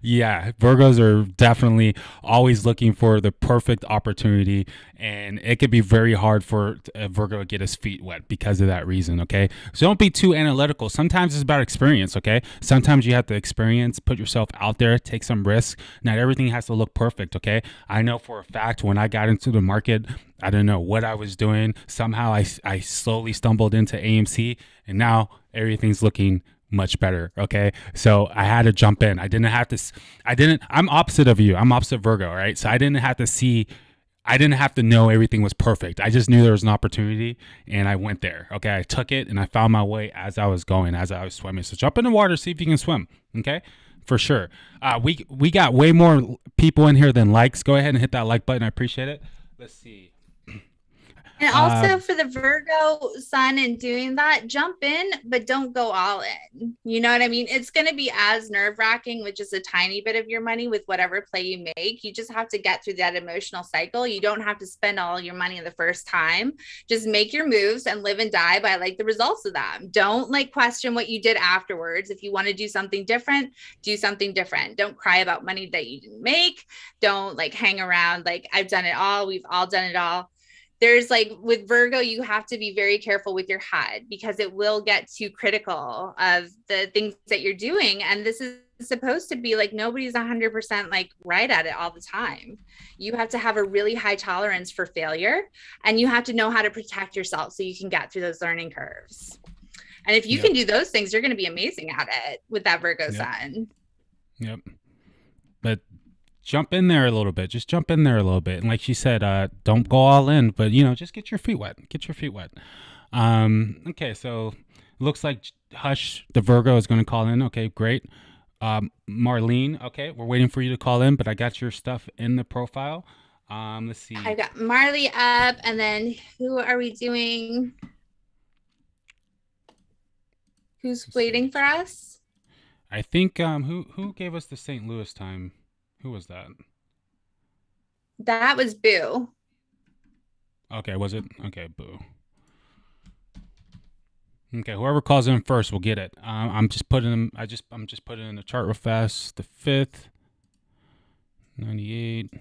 Yeah, Virgos are definitely always looking for the perfect opportunity, and it could be very hard for a Virgo to get his feet wet because of that reason, okay? So don't be too analytical. Sometimes it's about experience, okay? Sometimes you have to experience, put yourself out there, take some risk. Not everything has to look perfect, okay? I know for a fact when I got into the market, I don't know what I was doing. Somehow I slowly stumbled into AMC, and now everything's looking much better. Okay. So I had to jump in. I'm opposite of you. I'm opposite Virgo, right? So I didn't have to know everything was perfect. I just knew there was an opportunity and I went there. Okay. I took it and I found my way as I was going, as I was swimming. So jump in the water, see if you can swim. Okay. For sure. We got way more people in here than likes. Go ahead and hit that like button. I appreciate it. Let's see. And also for the Virgo sun and doing that, jump in, but don't go all in. You know what I mean? It's going to be as nerve wracking with just a tiny bit of your money with whatever play you make. You just have to get through that emotional cycle. You don't have to spend all your money the first time. Just make your moves and live and die by like the results of them. Don't like question what you did afterwards. If you want to do something different, do something different. Don't cry about money that you didn't make. Don't like hang around like I've done it all. We've all done it all. There's like with Virgo, you have to be very careful with your head because it will get too critical of the things that you're doing. And this is supposed to be like nobody's 100% like right at it all the time. You have to have a really high tolerance for failure, and you have to know how to protect yourself so you can get through those learning curves. And if you can do those things, you're going to be amazing at it with that Virgo sun. Yep. But jump in there a little bit. Just jump in there a little bit. And like she said, don't go all in, but just get your feet wet. Get your feet wet. Okay, so looks like Hush, the Virgo, is going to call in. Okay, great. Marlene, okay, we're waiting for you to call in, but I got your stuff in the profile. Let's see. I got Marley up, and then who are we doing? Who's waiting for us? I think who gave us the St. Louis time? Who was that? That was Boo. Okay, was it? Okay, Boo. Okay, whoever calls in first will get it. I'm just putting in the chart real fast. The 5th, 98,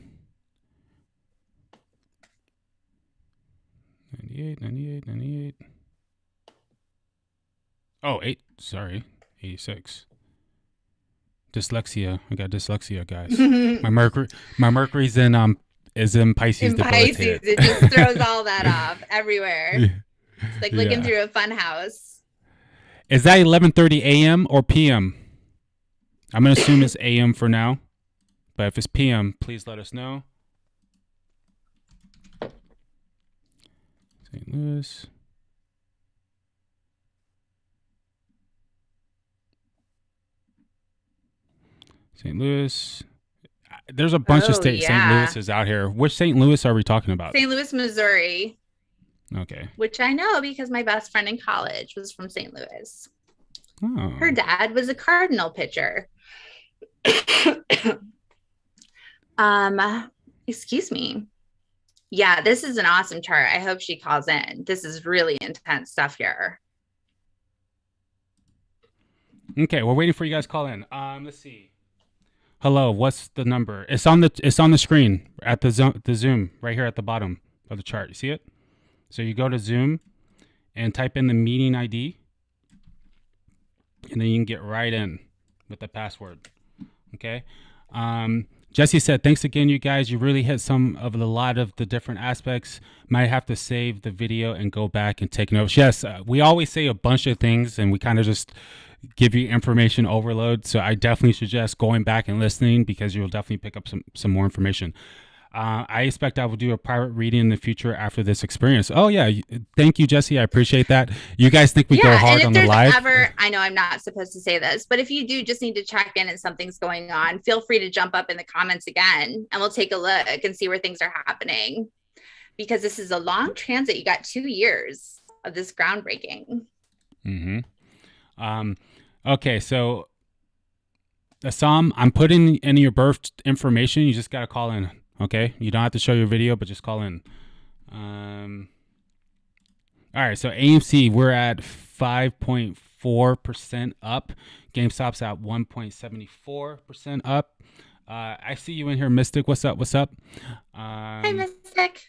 98, 98, 98. Oh, 8. Sorry, 86. Dyslexia. I got dyslexia, guys. My Mercury's in is in Pisces. In Pisces, it just throws all that off everywhere. It's like looking through a fun house. Is that 11:30 a.m. or p.m.? I'm gonna assume it's a.m. for now, but if it's p.m., please let us know. St. Louis. St. Louis. There's a bunch of St. Louis's out here. Which St. Louis are we talking about? St. Louis, Missouri. Okay. Which I know because my best friend in college was from St. Louis. Oh. Her dad was a Cardinal pitcher. Excuse me. Yeah, this is an awesome chart. I hope she calls in. This is really intense stuff here. Okay, we're waiting for you guys to call in. Let's see. Hello, what's the number? It's on the screen at the Zoom right here at the bottom of the chart. You see it? So you go to Zoom and type in the meeting ID, and then you can get right in with the password. Okay. Jesse said, thanks again, you guys. You really hit a lot of the different aspects. Might have to save the video and go back and take notes. Yes, we always say a bunch of things, and we kind of just give you information overload. So I definitely suggest going back and listening because you'll definitely pick up some more information. I expect I will do a private reading in the future after this experience. Oh yeah. Thank you, Jesse. I appreciate that. You guys think we go hard on the live? I know I'm not supposed to say this, but if you do just need to check in and something's going on, feel free to jump up in the comments again and we'll take a look and see where things are happening, because this is a long transit. You got 2 years of this groundbreaking. Mm-hmm. Okay, so Assam, I'm putting in your birth information. You just got to call in, okay? You don't have to show your video, but just call in. All right, so AMC, we're at 5.4% up. GameStop's at 1.74% up. I see you in here, Mystic. What's up? What's up? Hi, Mystic.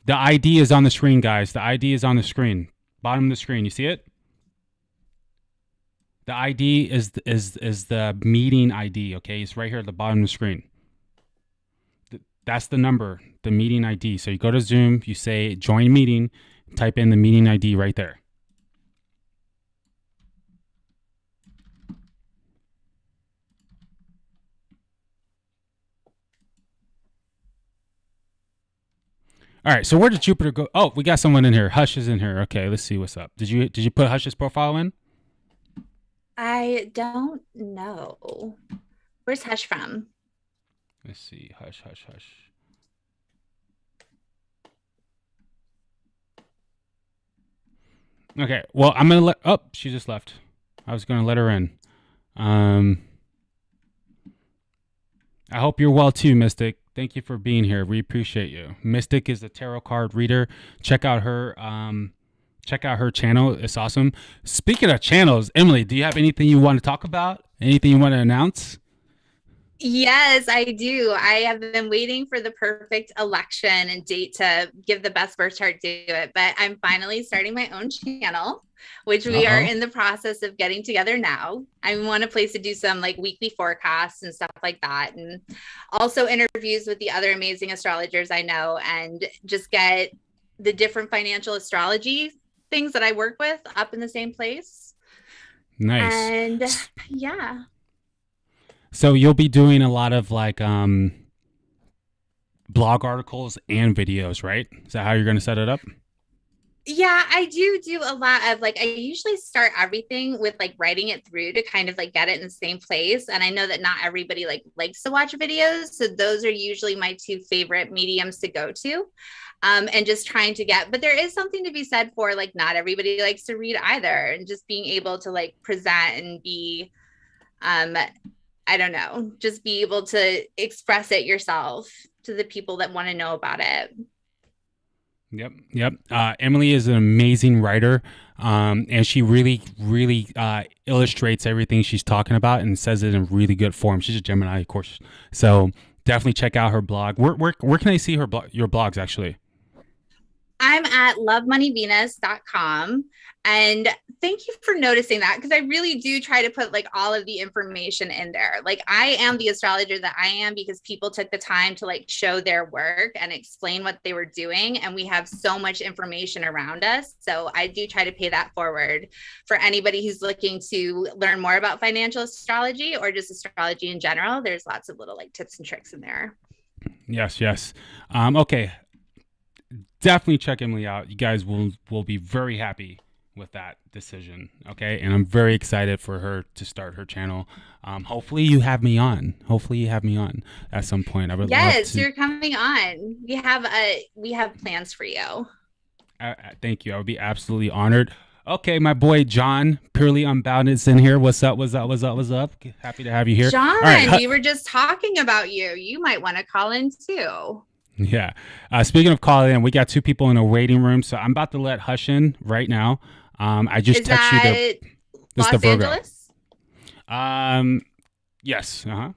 The ID is on the screen, guys. The ID is on the screen. Bottom of the screen. You see it? The ID is the meeting ID. Okay, it's right here at the bottom of the screen. That's the number, the meeting ID. So you go to Zoom, you say join meeting, type in the meeting ID right there. All right, so where did Jupiter go? Oh, we got someone in here. Hush is in here. Okay, let's see what's up. Did you put Hush's profile in? I don't know. Where's Hush from? Let's see. Hush. Okay, well, I'm gonna let. Oh, she just left. I was gonna let her in. I hope you're well too, Mystic. Thank you for being here. We appreciate you. Mystic is a tarot card reader. Check out her. Check out her channel. It's awesome. Speaking of channels, Emily, do you have anything you want to talk about? Anything you want to announce? Yes, I do. I have been waiting for the perfect election and date to give the best birth chart to it, but I'm finally starting my own channel, which we are in the process of getting together now. I want a place to do some like weekly forecasts and stuff like that, and also interviews with the other amazing astrologers I know, and just get the different financial astrology things that I work with up in the same place. Nice. And yeah. So you'll be doing a lot of like blog articles and videos, right? Is that how you're going to set it up? Yeah, I do a lot of like, I usually start everything with like writing it through to kind of like get it in the same place. And I know that not everybody like likes to watch videos. So those are usually my two favorite mediums to go to. And just trying to get, but there is something to be said for like, not everybody likes to read either. And just being able to like present and be, I don't know, just be able to express it yourself to the people that want to know about it. Yep. Emily is an amazing writer, and she really illustrates everything she's talking about and says it in really good form. She's a Gemini, of course, so definitely check out her blog. Where can I see her your blogs actually? I'm at lovemoneyvenus.com. And thank you for noticing that, because I really do try to put like all of the information in there. Like I am the astrologer that I am because people took the time to like show their work and explain what they were doing. And we have so much information around us. So I do try to pay that forward for anybody who's looking to learn more about financial astrology or just astrology in general. There's lots of little like tips and tricks in there. Yes. Okay. Definitely check Emily out. You guys will be very happy with that decision. Okay, and I'm very excited for her to start her channel. Hopefully you have me on. Hopefully you have me on at some point. I would love to. You're coming on. We have plans for you. Thank you. I would be absolutely honored. Okay, my boy John, Purely Unbound, is in here. What's up? Happy to have you here. John, right, we were just talking about you. You might want to call in too. Yeah. Speaking of calling in, we got two people in a waiting room, so I'm about to let Hush in right now. I just text you the Los Angeles. Yes. And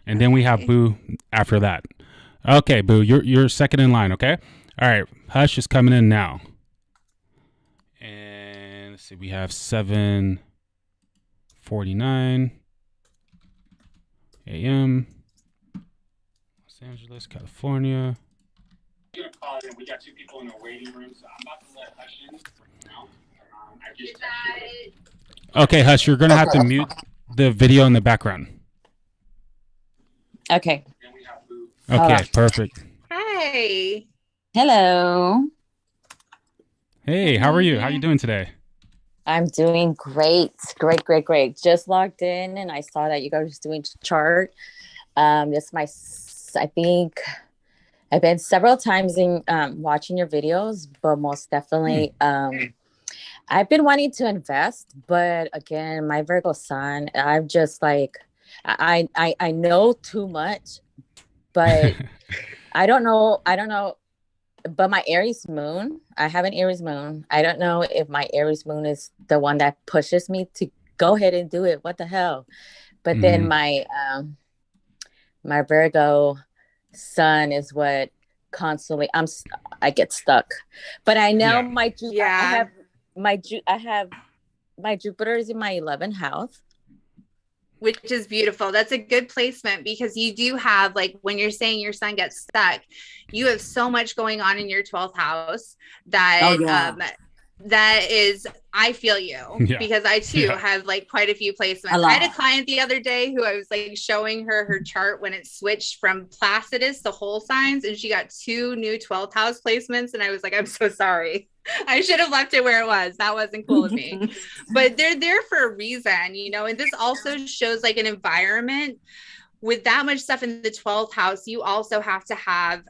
then we have Boo after that. Okay, Boo, you're second in line. Okay. All right. Hush is coming in now. And let's see, we have 7:49 a.m. Los Angeles, California. We got two people in a waiting room, so I'm about to let Hush in now. Okay, Hush, you're gonna have to mute the video in the background. Okay. Okay, perfect. Hi. Hello. Hey, how are you? How are you doing today? I'm doing great. Great. Just logged in and I saw that you guys were doing chart. I think I've been several times in watching your videos, but most definitely I've been wanting to invest, but again, my Virgo sun, I'm just like I know too much, but I don't know. I don't know. But my Aries moon, I have an Aries moon. I don't know if my Aries moon is the one that pushes me to go ahead and do it. What the hell? But then Mm-hmm. my Virgo sun is what constantly I get stuck. But I know Yeah. Yeah. I have my Jupiter is in my 11th house. Which is beautiful. That's a good placement because you do have, like, when you're saying your son gets stuck, you have so much going on in your 12th house Oh that yeah. that is, I feel you, Yeah. because I too Yeah. have like quite a few placements. A I had a lot. client the other day who I was like showing her chart when it switched from Placidus to whole signs, and she got 2 new 12th house placements, and I was like, I'm so sorry. I should have left it where it was. That wasn't cool of me. But they're there for a reason, you know, and this also shows like an environment with that much stuff in the 12th house. You also have to have,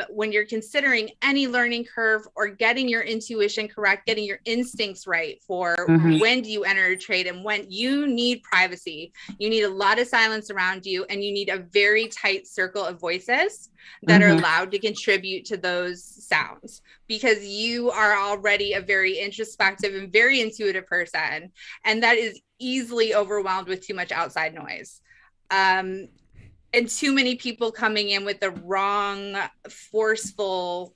when you're considering any learning curve or getting your intuition correct, getting your instincts right for when do you enter a trade, and when you need privacy, you need a lot of silence around you, and you need a very tight circle of voices that are allowed to contribute to those sounds, because you are already a very introspective and very intuitive person, and that is easily overwhelmed with too much outside noise. And too many people coming in with the wrong, forceful,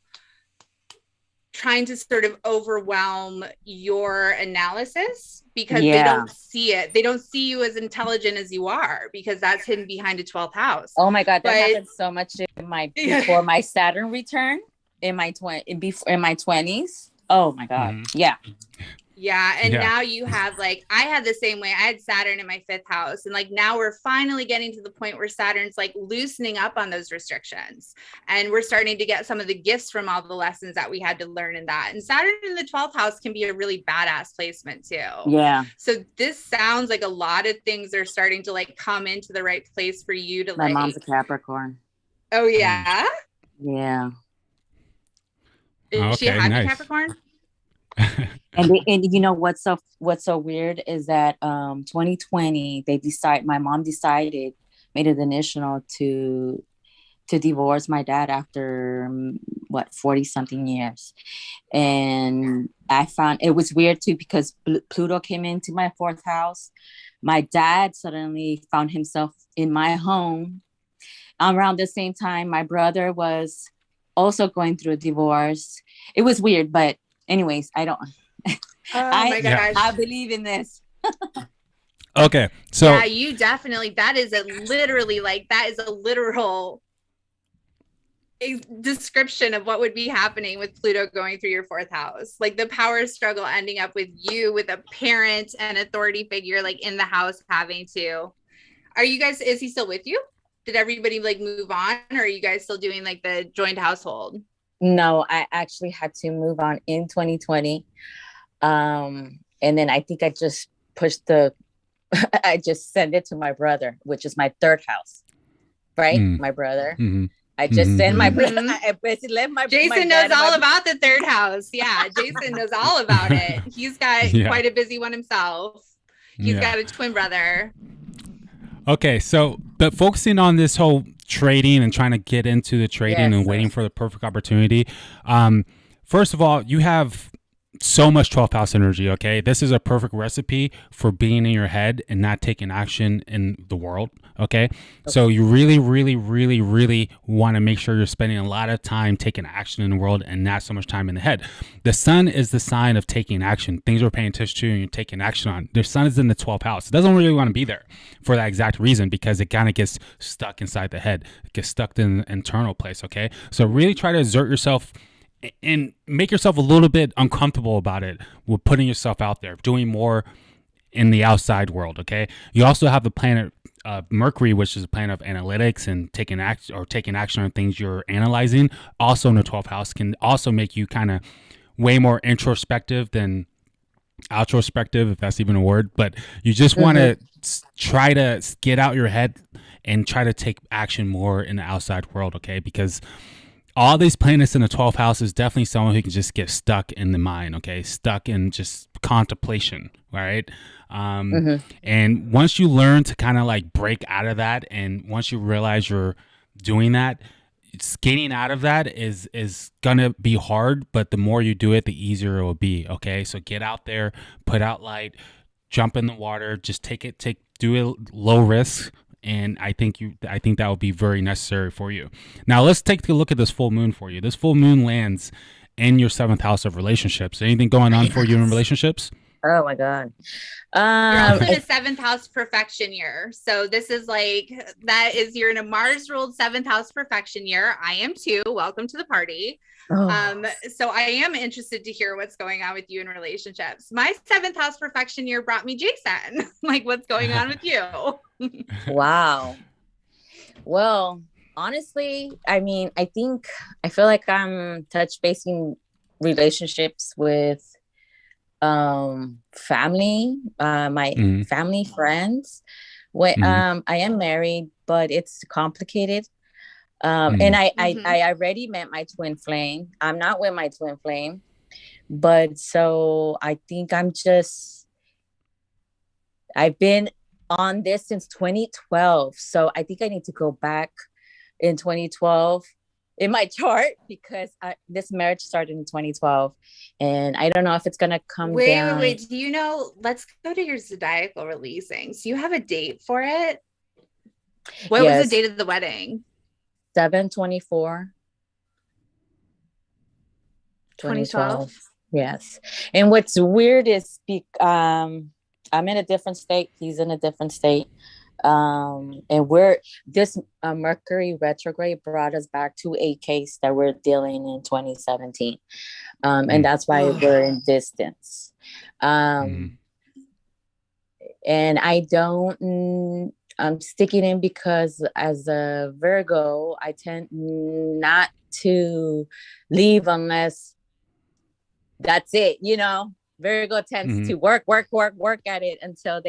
trying to sort of overwhelm your analysis because they don't see it. They don't see you as intelligent as you are, because that's hidden behind a 12th house. Oh my God, that happened so much before my Saturn return in my 20s. Oh my God. Yeah. Yeah. And now you have, like, I had the same way. I had Saturn in my 5th house. And like now we're finally getting to the point where Saturn's like loosening up on those restrictions. And we're starting to get some of the gifts from all the lessons that we had to learn in that. And Saturn in the 12th house can be a really badass placement too. Yeah. So this sounds like a lot of things are starting to like come into the right place for you to My mom's a Capricorn. Oh yeah? Yeah. Is she a happy Capricorn? and you know what's so weird is that 2020 my mom made an initial to divorce my dad after 40 something years. And I found it was weird too, because Pluto came into my 4th house. My dad suddenly found himself in my home around the same time. My brother was also going through a divorce. It was weird, but anyways, I don't. My gosh. I believe in this. Okay, so yeah, you definitely. That is a literal description of what would be happening with Pluto going through your 4th house. Like the power struggle ending up with you, with a parent and authority figure, like in the house having to. Are you guys? Is he still with you? Did everybody like move on, or are you guys still doing like the joint household? No, I actually had to move on in 2020. And then I think I just I just sent it to my brother, which is my 3rd house, right? My brother. I just sent my brother. I basically let Jason knows all about the 3rd house. Yeah, Jason knows all about it. He's got quite a busy one himself. He's got a twin brother. Okay, so but focusing on this whole trading and trying to get into the trading and waiting for the perfect opportunity. First of all, you have so much 12th house energy. Okay, this is a perfect recipe for being in your head and not taking action in the world. Okay, so you really want to make sure you're spending a lot of time taking action in the world and not so much time in the head. The sun is the sign of taking action, things you're paying attention to and you're taking action on. The sun is in the 12th house. It doesn't really want to be there for that exact reason, because it kind of gets stuck inside the head. It gets stuck in an internal place. Okay, so really try to exert yourself and make yourself a little bit uncomfortable about it with putting yourself out there, doing more in the outside world. Okay, you also have the planet Mercury, which is a planet of analytics and taking action on things you're analyzing. Also in the 12th house can also make you kind of way more introspective than outrospective, if that's even a word. But you just want to try to get out your head and try to take action more in the outside world. Okay, because all these planets in the 12th house is definitely someone who can just get stuck in the mind, okay? Stuck in just contemplation, right? And once you learn to kind of like break out of that, and once you realize you're doing that, Skating out of that is gonna be hard, but the more you do it, the easier it will be. Okay, so get out there, put out light, jump in the water, just do it low risk, and I think that will be very necessary for you. Now let's take a look at this full moon for you. This full moon lands in your seventh house of relationships. Anything going on for you in relationships? Oh my God. You're also in a seventh house perfection year. So this is like, you're in a Mars ruled seventh house perfection year. I am too. Welcome to the party. So I am interested to hear what's going on with you in relationships. My seventh house perfection year brought me Jason. Like, what's going on with you? Wow. Well, honestly, I mean, I feel like I'm touch basing relationships with family, my family, friends. I am married, but it's complicated. And I already met my twin flame. I'm not with my twin flame, but so I think I've been on this since 2012. So I think I need to go back in 2012 in my chart, because this marriage started in 2012, and I don't know if it's gonna come down. Wait. Do you know? Let's go to your zodiacal releasing. So you have a date for it. What was the date of the wedding? 7/24. 2012. Yes. And what's weird is I'm in a different state. He's in a different state. And this Mercury retrograde brought us back to a case that we're dealing in 2017. And that's why we're in distance. And I'm sticking in because as a Virgo, I tend not to leave unless that's it. Virgo tends to work at it until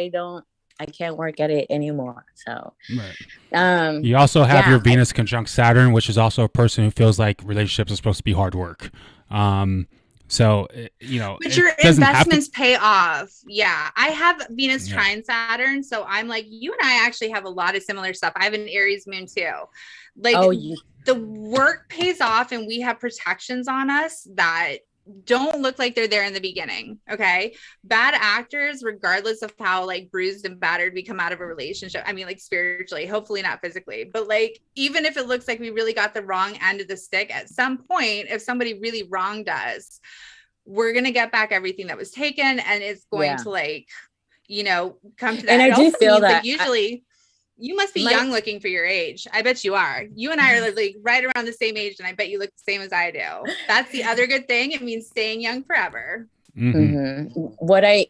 I can't work at it anymore. So, right. You also have your Venus conjunct Saturn, which is also a person who feels like relationships are supposed to be hard work. So, but your investments pay off. Yeah. I have Venus trine Saturn. So I'm like, you and I actually have a lot of similar stuff. I have an Aries moon too. Like the work pays off, and we have protections on us that don't look like they're there in the beginning. Okay. Bad actors, regardless of how like bruised and battered we come out of a relationship. I mean, like spiritually, hopefully not physically, but like, even if it looks like we really got the wrong end of the stick, at some point, if somebody really wronged us, we're going to get back everything that was taken. And it's going to like, come to that. And I do feel that usually you must be young looking for your age. I bet you are. You and I are like right around the same age, and I bet you look the same as I do. That's the other good thing. It means staying young forever. What I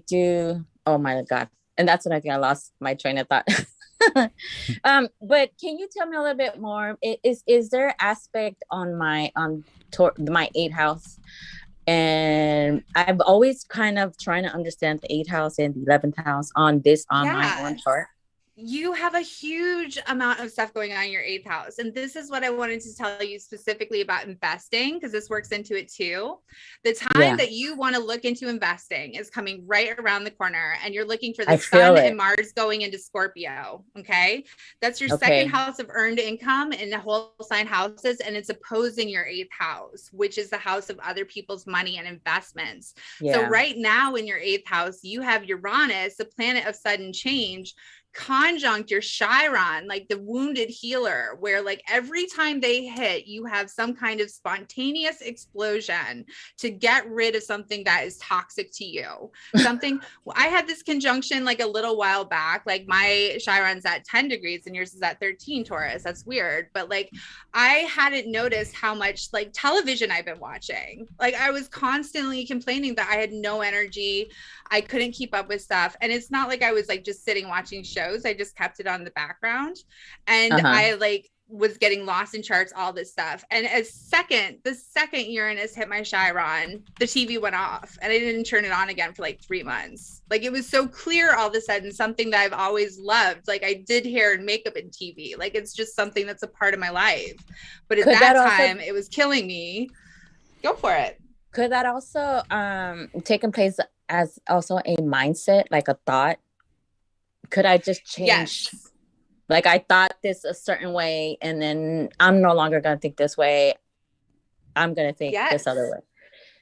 do. Oh my God. And that's when I think I lost my train of thought. But can you tell me a little bit more? Is there aspect on my 8th house? And I've always kind of trying to understand the 8th house and the 11th house on my own chart. You have a huge amount of stuff going on in your 8th house. And this is what I wanted to tell you specifically about investing, because this works into it too. The time that you want to look into investing is coming right around the corner, and you're looking for the sun and Mars going into Scorpio. Okay. That's your second house of earned income in the whole sign houses. And it's opposing your 8th house, which is the house of other people's money and investments. So right now in your 8th house, you have Uranus, the planet of sudden change, conjunct your Chiron, like the wounded healer, where like every time they hit, you have some kind of spontaneous explosion to get rid of something that is toxic to you. I had this conjunction like a little while back, like my Chiron's at 10 degrees and yours is at 13 Taurus. That's weird. But like, I hadn't noticed how much like television I've been watching. Like I was constantly complaining that I had no energy. I couldn't keep up with stuff. And it's not like I was like just sitting watching shows. I just kept it on the background. And I like was getting lost in charts, all this stuff. And the second Uranus hit my Chiron, the TV went off and I didn't turn it on again for like 3 months. Like it was so clear all of a sudden, something that I've always loved. Like I did hair and makeup and TV. Like it's just something that's a part of my life. But at that time, it was killing me. Go for it. Could that also taken place as also a mindset, like a thought? Could I just change? Yes. Like I thought this a certain way, and then I'm no longer going to think this way. I'm going to think this other way.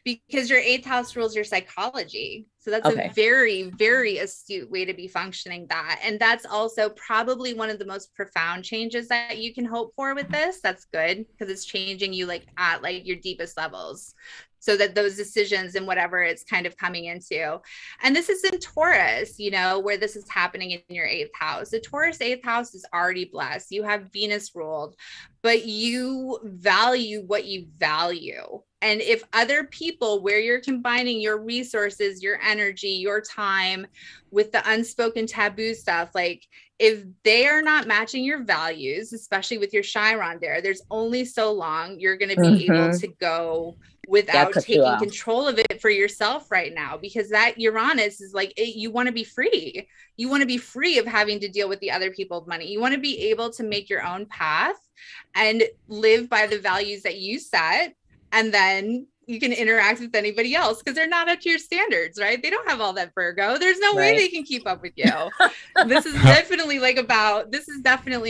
Because your eighth house rules your psychology. So that's Okay. a very, very astute way to be functioning that. And that's also probably one of the most profound changes that you can hope for with this. That's good because it's changing you like at like your deepest levels. So that those decisions and whatever it's kind of coming into. And this is in Taurus, you know, where this is happening in your eighth house. The Taurus eighth house is already blessed. You have Venus ruled, but you value what you value. And if other people, where you're combining your resources, your energy, your time with the unspoken taboo stuff, like if they are not matching your values, especially with your Chiron there's only so long you're going to be able to go without taking control of it for yourself right now, because that Uranus is like, you want to be free. You want to be free of having to deal with the other people's money. You want to be able to make your own path and live by the values that you set. And then you can interact with anybody else because they're not up to your standards, right? They don't have all that Virgo. There's no way they can keep up with you. This is definitely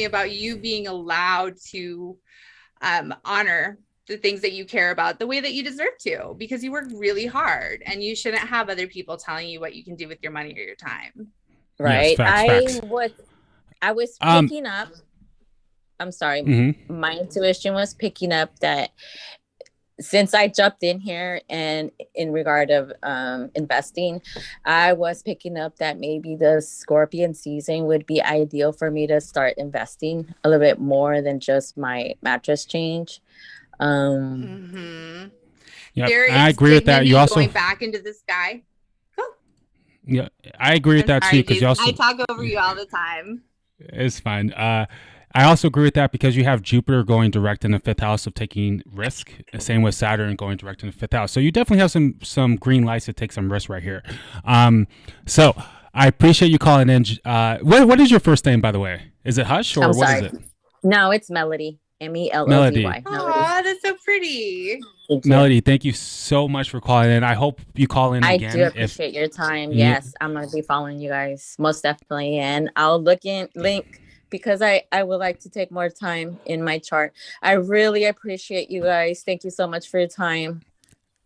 about you being allowed to honor the things that you care about the way that you deserve to, because you work really hard and you shouldn't have other people telling you what you can do with your money or your time. Right. Yes, facts. I was picking up. I'm sorry. My intuition was picking up that since I jumped in here and in regard of investing, I was picking up that maybe the Scorpion season would be ideal for me to start investing a little bit more than just my mattress change. Yeah, I agree with that. You also going back into the sky. Yeah, I agree with that too. Because I talk over you all the time. It's fine. I also agree with that because you have Jupiter going direct in the fifth house of taking risk. Same with Saturn going direct in the fifth house. So you definitely have some green lights to take some risk right here. So I appreciate you calling in. What is your first name, by the way? Is it Hush or what is it? No, it's Melody. Melody. Melody. Oh, that's so pretty. Melody, thank you so much for calling in. I hope you call in again. I do appreciate your time. Yes, I'm going to be following you guys most definitely. And I'll link because I would like to take more time in my chart. I really appreciate you guys. Thank you so much for your time.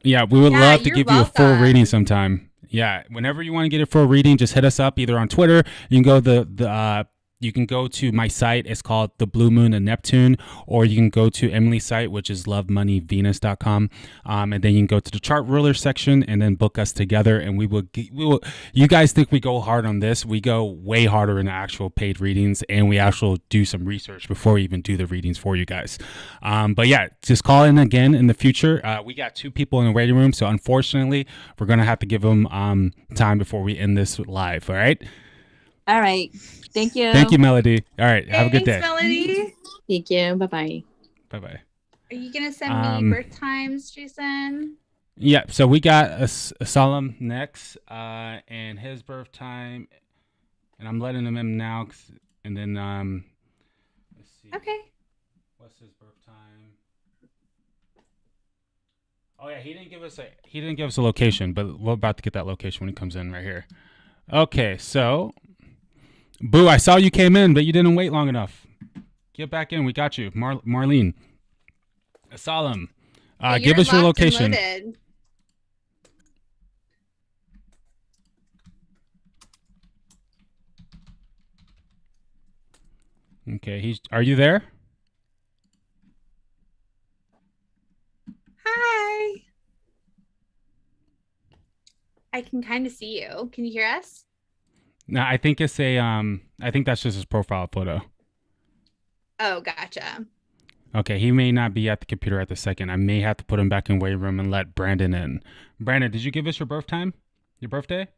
Yeah, we would love to give you a full reading sometime. Yeah, whenever you want to get a full reading, just hit us up either on Twitter. You can go you can go to my site. It's called The Blue Moon and Neptune, or you can go to Emily's site, which is lovemoneyvenus.com. And then you can go to the chart ruler section and then book us together. And we will, you guys think we go hard on this. We go way harder in the actual paid readings, and we actually do some research before we even do the readings for you guys. But yeah, just call in again in the future. We got 2 people in the waiting room. So unfortunately, we're going to have to give them time before we end this live. All right. All right. Thank you. Thank you, Melody. All right. Have a good day. Melody. Thank you. Bye-bye. Bye-bye. Are you going to send me birth times, Jason? Yeah. So we got a Solemn next and his birth time. And I'm letting him in now. And then, let's see. Okay. What's his birth time? Oh, yeah. He didn't give us a location, but we're about to get that location when he comes in right here. Okay. So... Boo, I saw you came in, but you didn't wait long enough. Get back in. We got you. Marlene. Solemn. Give us your location. Okay, are you there? Hi. I can kind of see you. Can you hear us? No, I think it's I think that's just his profile photo. Oh, gotcha. Okay, he may not be at the computer at the second. I may have to put him back in waiting room and let Brandon in. Brandon, did you give us your birth time? Your birthday?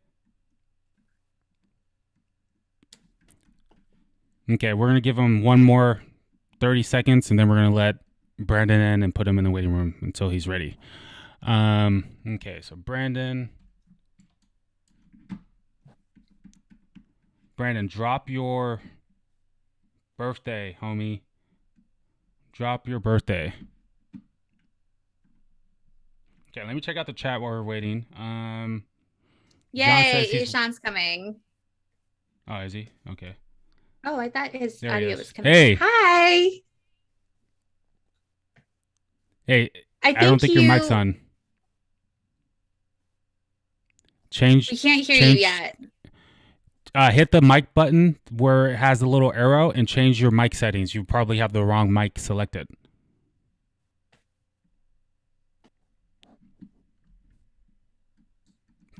Okay, we're going to give him one more 30 seconds, and then we're going to let Brandon in and put him in the waiting room until he's ready. Okay, so Brandon, drop your birthday, homie. Drop your birthday. Okay, let me check out the chat while we're waiting. Yay, Ishan's coming. Oh, is he? Okay. Oh, I thought his There he audio is. was connected. Hey, Hi. hey, I I don't think think your mic's on. we can't hear you Change, yet. hit the mic button where it has the little arrow and change your mic settings. You probably have the wrong mic selected.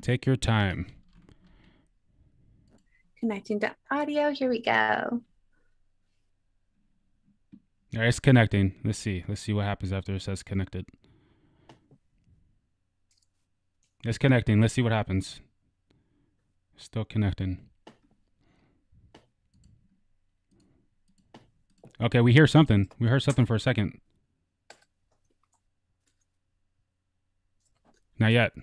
Take your time. Connecting to audio. Here we go. All right, it's connecting. Let's see. Let's see what happens after it says connected. It's connecting. Let's see what happens. Still connecting. Okay, we hear something. We heard something for a second. Not yet.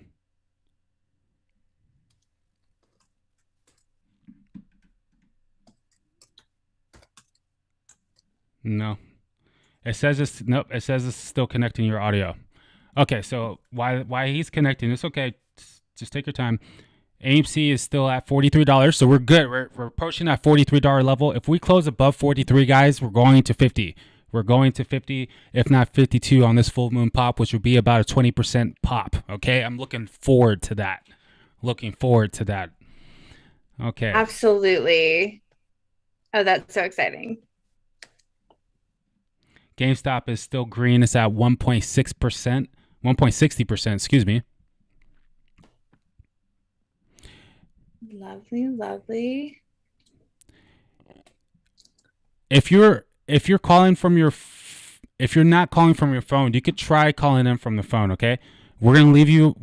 No. It says it's nope. It says it's still connecting your audio. Okay, so why he's connecting? It's okay. Just take your time. AMC is still at $43, so we're good. We're approaching that $43 level. If we close above 43, guys, we're going to 50. We're going to 50, if not 52, on this full moon pop, which would be about a 20% pop. Okay, I'm looking forward to that. Looking forward to that. Okay. Absolutely. Oh, that's so exciting. GameStop is still green. It's at 1.6%, 1.60%. Excuse me. Lovely, lovely. If you're calling from your if you're not calling from your phone, you could try calling in from the phone. Okay, we're gonna leave you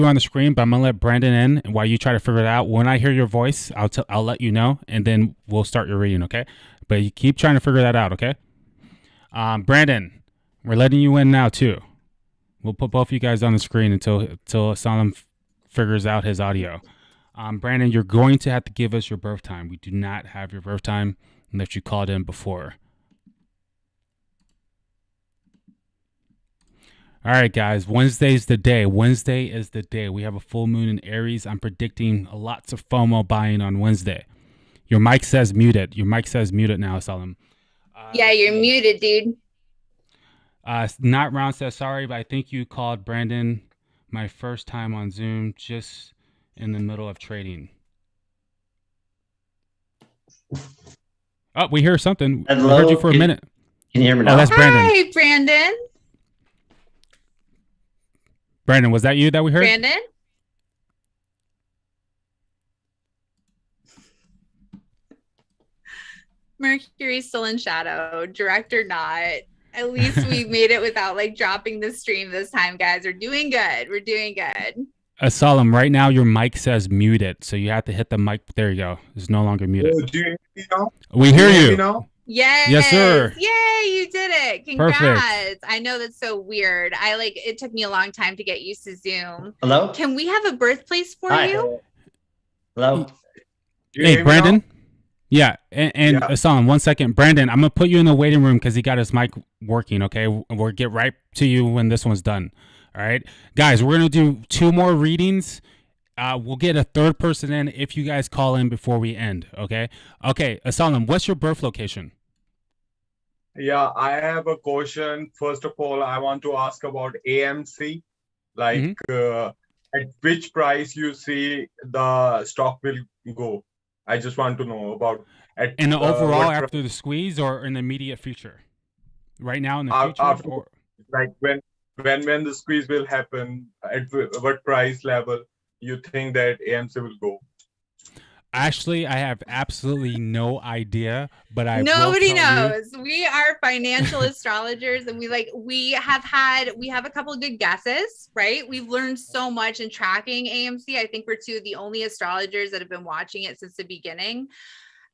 on the screen, but I'm gonna let Brandon in, and while you try to figure it out, when I hear your voice, I'll let you know, and then we'll start your reading. Okay, but you keep trying to figure that out. Okay, Brandon, we're letting you in now too. We'll put both of you guys on the screen until Salam figures out his audio. Brandon, you're going to have to give us your birth time. We do not have your birth time unless you called in before. All right, guys. Wednesday's the day. Wednesday is the day. We have a full moon in Aries. I'm predicting lots of FOMO buying on Wednesday. Your mic says muted. Your mic says muted now, Salam. Yeah, you're muted, dude. Not Round says sorry, but I think you called Brandon my first time on Zoom just in the middle of trading. Oh, we hear something. Hello? We heard you for a minute. Can you hear me now? Oh, that's Brandon. Hi, Brandon. Brandon, was that you that we heard? Brandon? Mercury's still in shadow, direct or not. At least we made it without like dropping the stream this time, guys. We're doing good. We're doing good. Salam, right now your mic says muted, so you have to hit the mic. There you go. It's no longer muted. Oh, do you hear me now? We hear you. Now? Yes. Yes, sir. Yay, you did it. Congrats. Perfect. I know that's so weird. It took me a long time to get used to Zoom. Hello? Can we have a birthplace for Hi. you? Hello? Do you Hey, hear me Brandon. now? Yeah, and Salam, 1 second. Brandon, I'm going to put you in the waiting room because he got his mic working, okay? We'll get right to you when this one's done. All right? Guys, we're going to do 2 more readings. We'll get a third person in if you guys call in before we end, okay? Okay, Salam, what's your birth location? Yeah, I have a question. First of all, I want to ask about AMC. Like, at which price you see the stock will go? I just want to know about In the overall after the squeeze or in the immediate future? Right now in the future? after, Or? like when the squeeze will happen, at what price level you think that AMC will go? Actually, I have absolutely no idea, but Nobody knows. We are financial astrologers, and we have a couple of good guesses, right? We've learned so much in tracking AMC. I think we're 2 of the only astrologers that have been watching it since the beginning.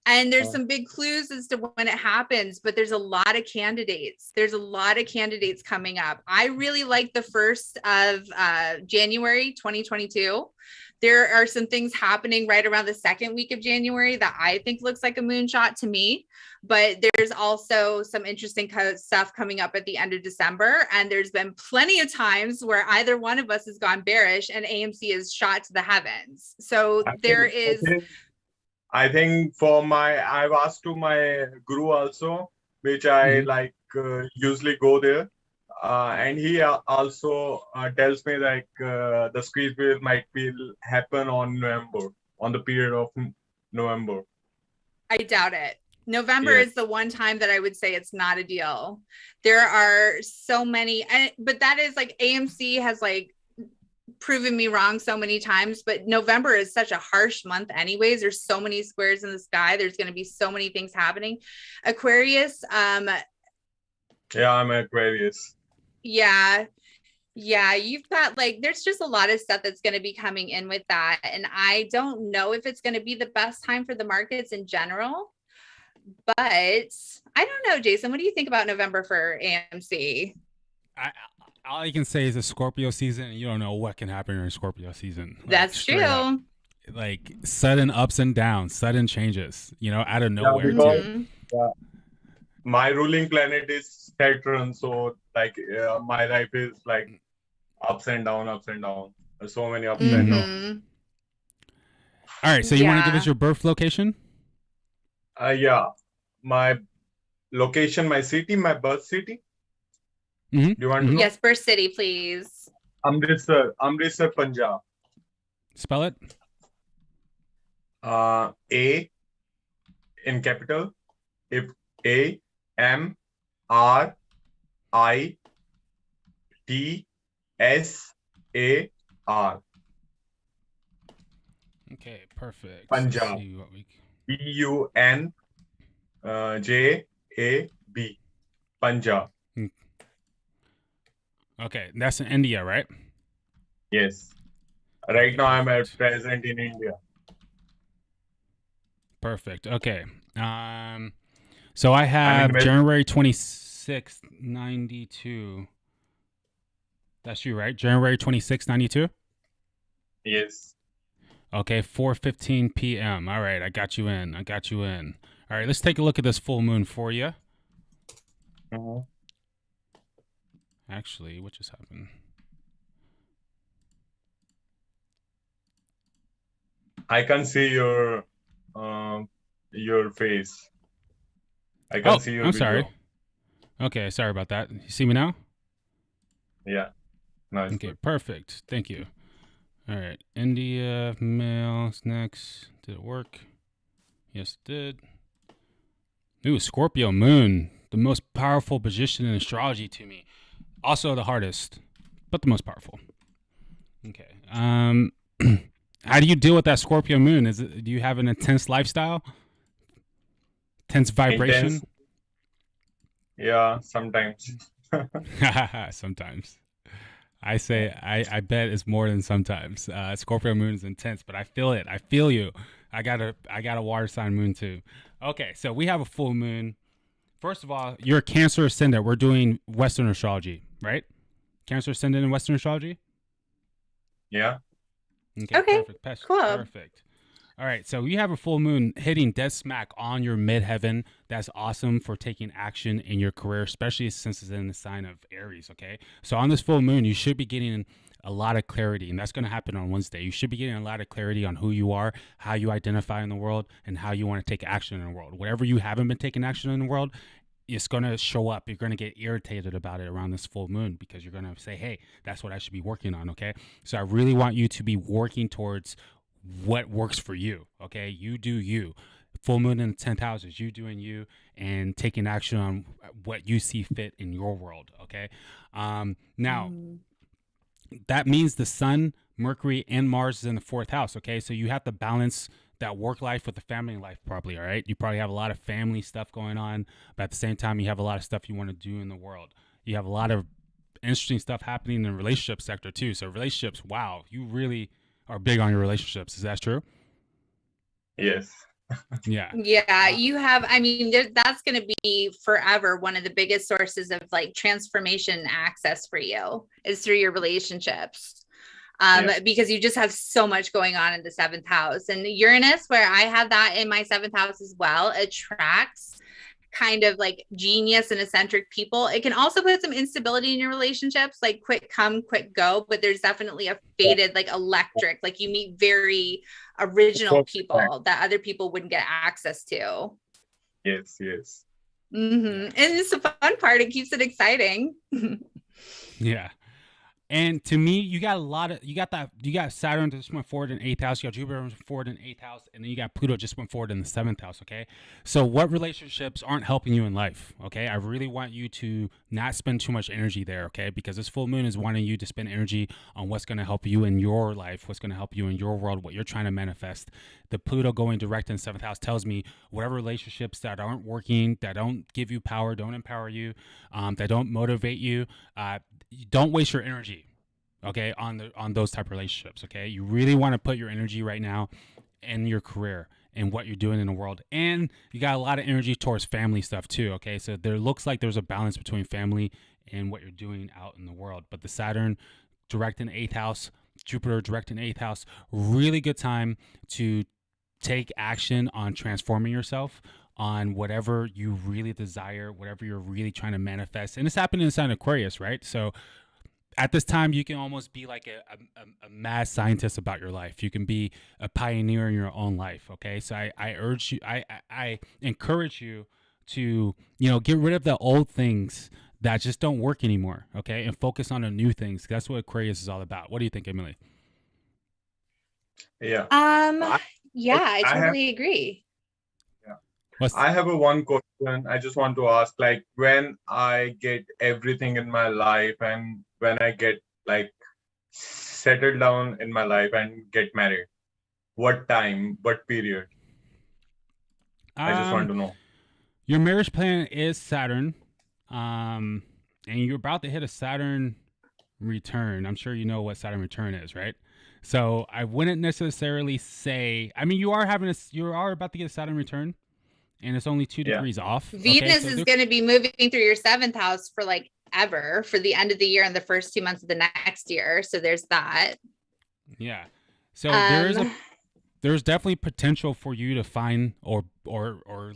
And there's some big clues as to when it happens, but there's a lot of candidates. There's a lot of candidates coming up. I really like the 1st of January 2022. There are some things happening right around the 2nd week of January that I think looks like a moonshot to me, but there's also some interesting stuff coming up at the end of December. And there's been plenty of times where either one of us has gone bearish and AMC is shot to the heavens. So there is... I think I've asked to my guru also, which I like usually go there. And he also tells me like the squeeze wheel will happen on the period of November. I doubt it. November Yes. is the one time that I would say it's not a deal. There are so many, but that is like AMC has like proven me wrong so many times, but November is such a harsh month anyways. There's so many squares in the sky. There's going to be so many things happening. Aquarius, Yeah, I'm Aquarius. yeah, you've got like, there's just a lot of stuff that's going to be coming in with that. And I don't know if it's going to be the best time for the markets in general, but I don't know, Jason, what do you think about November for AMC? All I can say is a Scorpio season, and you don't know what can happen during Scorpio season. Like, That's true. Up. Like sudden ups and downs, sudden changes, out of nowhere too. My ruling planet is Saturn, so like my life is like ups and down, ups and down. There's so many ups and downs. All right, so you want to give us your birth location? Yeah, my location, my city, my birth city. Do you want to know? Yes, birth city, please. Amritsar, Punjab. Spell it. A in capital. If A M R I T S A R. Okay, perfect. Punjab. Punjab. Punjab. Okay, that's in India, right? Yes. Right now I'm at present in India. Perfect. Okay. So I have January 26th, 92. That's you, right? January 26th, 92? Yes. Okay, 4:15 p.m. All right, I got you in. All right, let's take a look at this full moon for you. Actually, what just happened? I can see your face. I can see your I'm video. sorry. Okay, sorry about that. You see me now? Yeah. Nice. Okay, perfect. Thank you. All right, India, males next. Did it work? Yes, it did. Ooh, Scorpio moon. The most powerful position in astrology to me. Also the hardest, but the most powerful. Okay. How do you deal with that Scorpio moon? Do you have an intense lifestyle? Tense vibration? Intense. Yeah, sometimes. Sometimes. I say I bet it's more than sometimes. Scorpio moon is intense, but I feel it. I feel you. I got a water sign moon too. Okay, so we have a full moon. First of all, you're a Cancer ascendant. We're doing Western astrology, right? Cancer ascendant in Western astrology? Yeah. Okay. Perfect. Cool. Perfect. All right, so you have a full moon hitting dead smack on your midheaven. That's awesome for taking action in your career, especially since it's in the sign of Aries, okay? So on this full moon, you should be getting a lot of clarity, and that's going to happen on Wednesday. You should be getting a lot of clarity on who you are, how you identify in the world, and how you want to take action in the world. Whatever you haven't been taking action in the world, it's going to show up. You're going to get irritated about it around this full moon because you're going to say, hey, that's what I should be working on, okay? So I really want you to be working towards what works for you, okay? You do you. Full moon in the 10th house is you doing you and taking action on what you see fit in your world, okay? Now, that means the sun, Mercury, and Mars is in the 4th house, okay? So you have to balance that work life with the family life probably, all right? You probably have a lot of family stuff going on, but at the same time, you have a lot of stuff you want to do in the world. You have a lot of interesting stuff happening in the relationship sector too. So relationships, wow, you really are big on your relationships. Is that true? Yes. Yeah. Yeah, you have, I mean, that's going to be forever one of the biggest sources of like transformation access for you is through your relationships. Because you just have so much going on in the 7th house, and Uranus, where I have that in my 7th house as well, attracts kind of like genius and eccentric people. It can also put some instability in your relationships, like quick come, quick go, but there's definitely a faded, like electric, like you meet very original people that other people wouldn't get access to. Yes, yes. And it's the fun part. It keeps it exciting. Yeah. And to me, you got Saturn just went forward in 8th house, you got Jupiter went forward in 8th house, and then you got Pluto just went forward in the 7th house, okay? So what relationships aren't helping you in life, okay? I really want you to not spend too much energy there, okay? Because this full moon is wanting you to spend energy on what's going to help you in your life, what's going to help you in your world, what you're trying to manifest. The Pluto going direct in 7th house tells me whatever relationships that aren't working, that don't give you power, don't empower you, that don't motivate you, don't waste your energy, okay, on those type of relationships, okay? You really want to put your energy right now in your career and what you're doing in the world. And you got a lot of energy towards family stuff too, okay? So there looks like there's a balance between family and what you're doing out in the world. But the Saturn direct in 8th house, Jupiter direct in 8th house, really good time to take action on transforming yourself, on whatever you really desire, whatever you're really trying to manifest. And it's happening inside Aquarius, right? So at this time, you can almost be like a mad scientist about your life. You can be a pioneer in your own life, okay? So I urge you, I encourage you to, get rid of the old things that just don't work anymore, okay? And focus on the new things. That's what Aquarius is all about. What do you think, Emily? Yeah. I totally agree. I have a one question. I just want to ask, like, when I get everything in my life and when I get like settled down in my life and get married, what time, what period? I just want to know. Your marriage plan is Saturn, and you're about to hit a Saturn return. I'm sure you know what Saturn return is, right? So I wouldn't necessarily say. I mean, you are about to get a Saturn return. And it's only 2 degrees off. Venus is going to be moving through your 7th house for like ever, for the end of the year and the first 2 months of the next year. So there's that. Yeah. So there's definitely potential for you to find or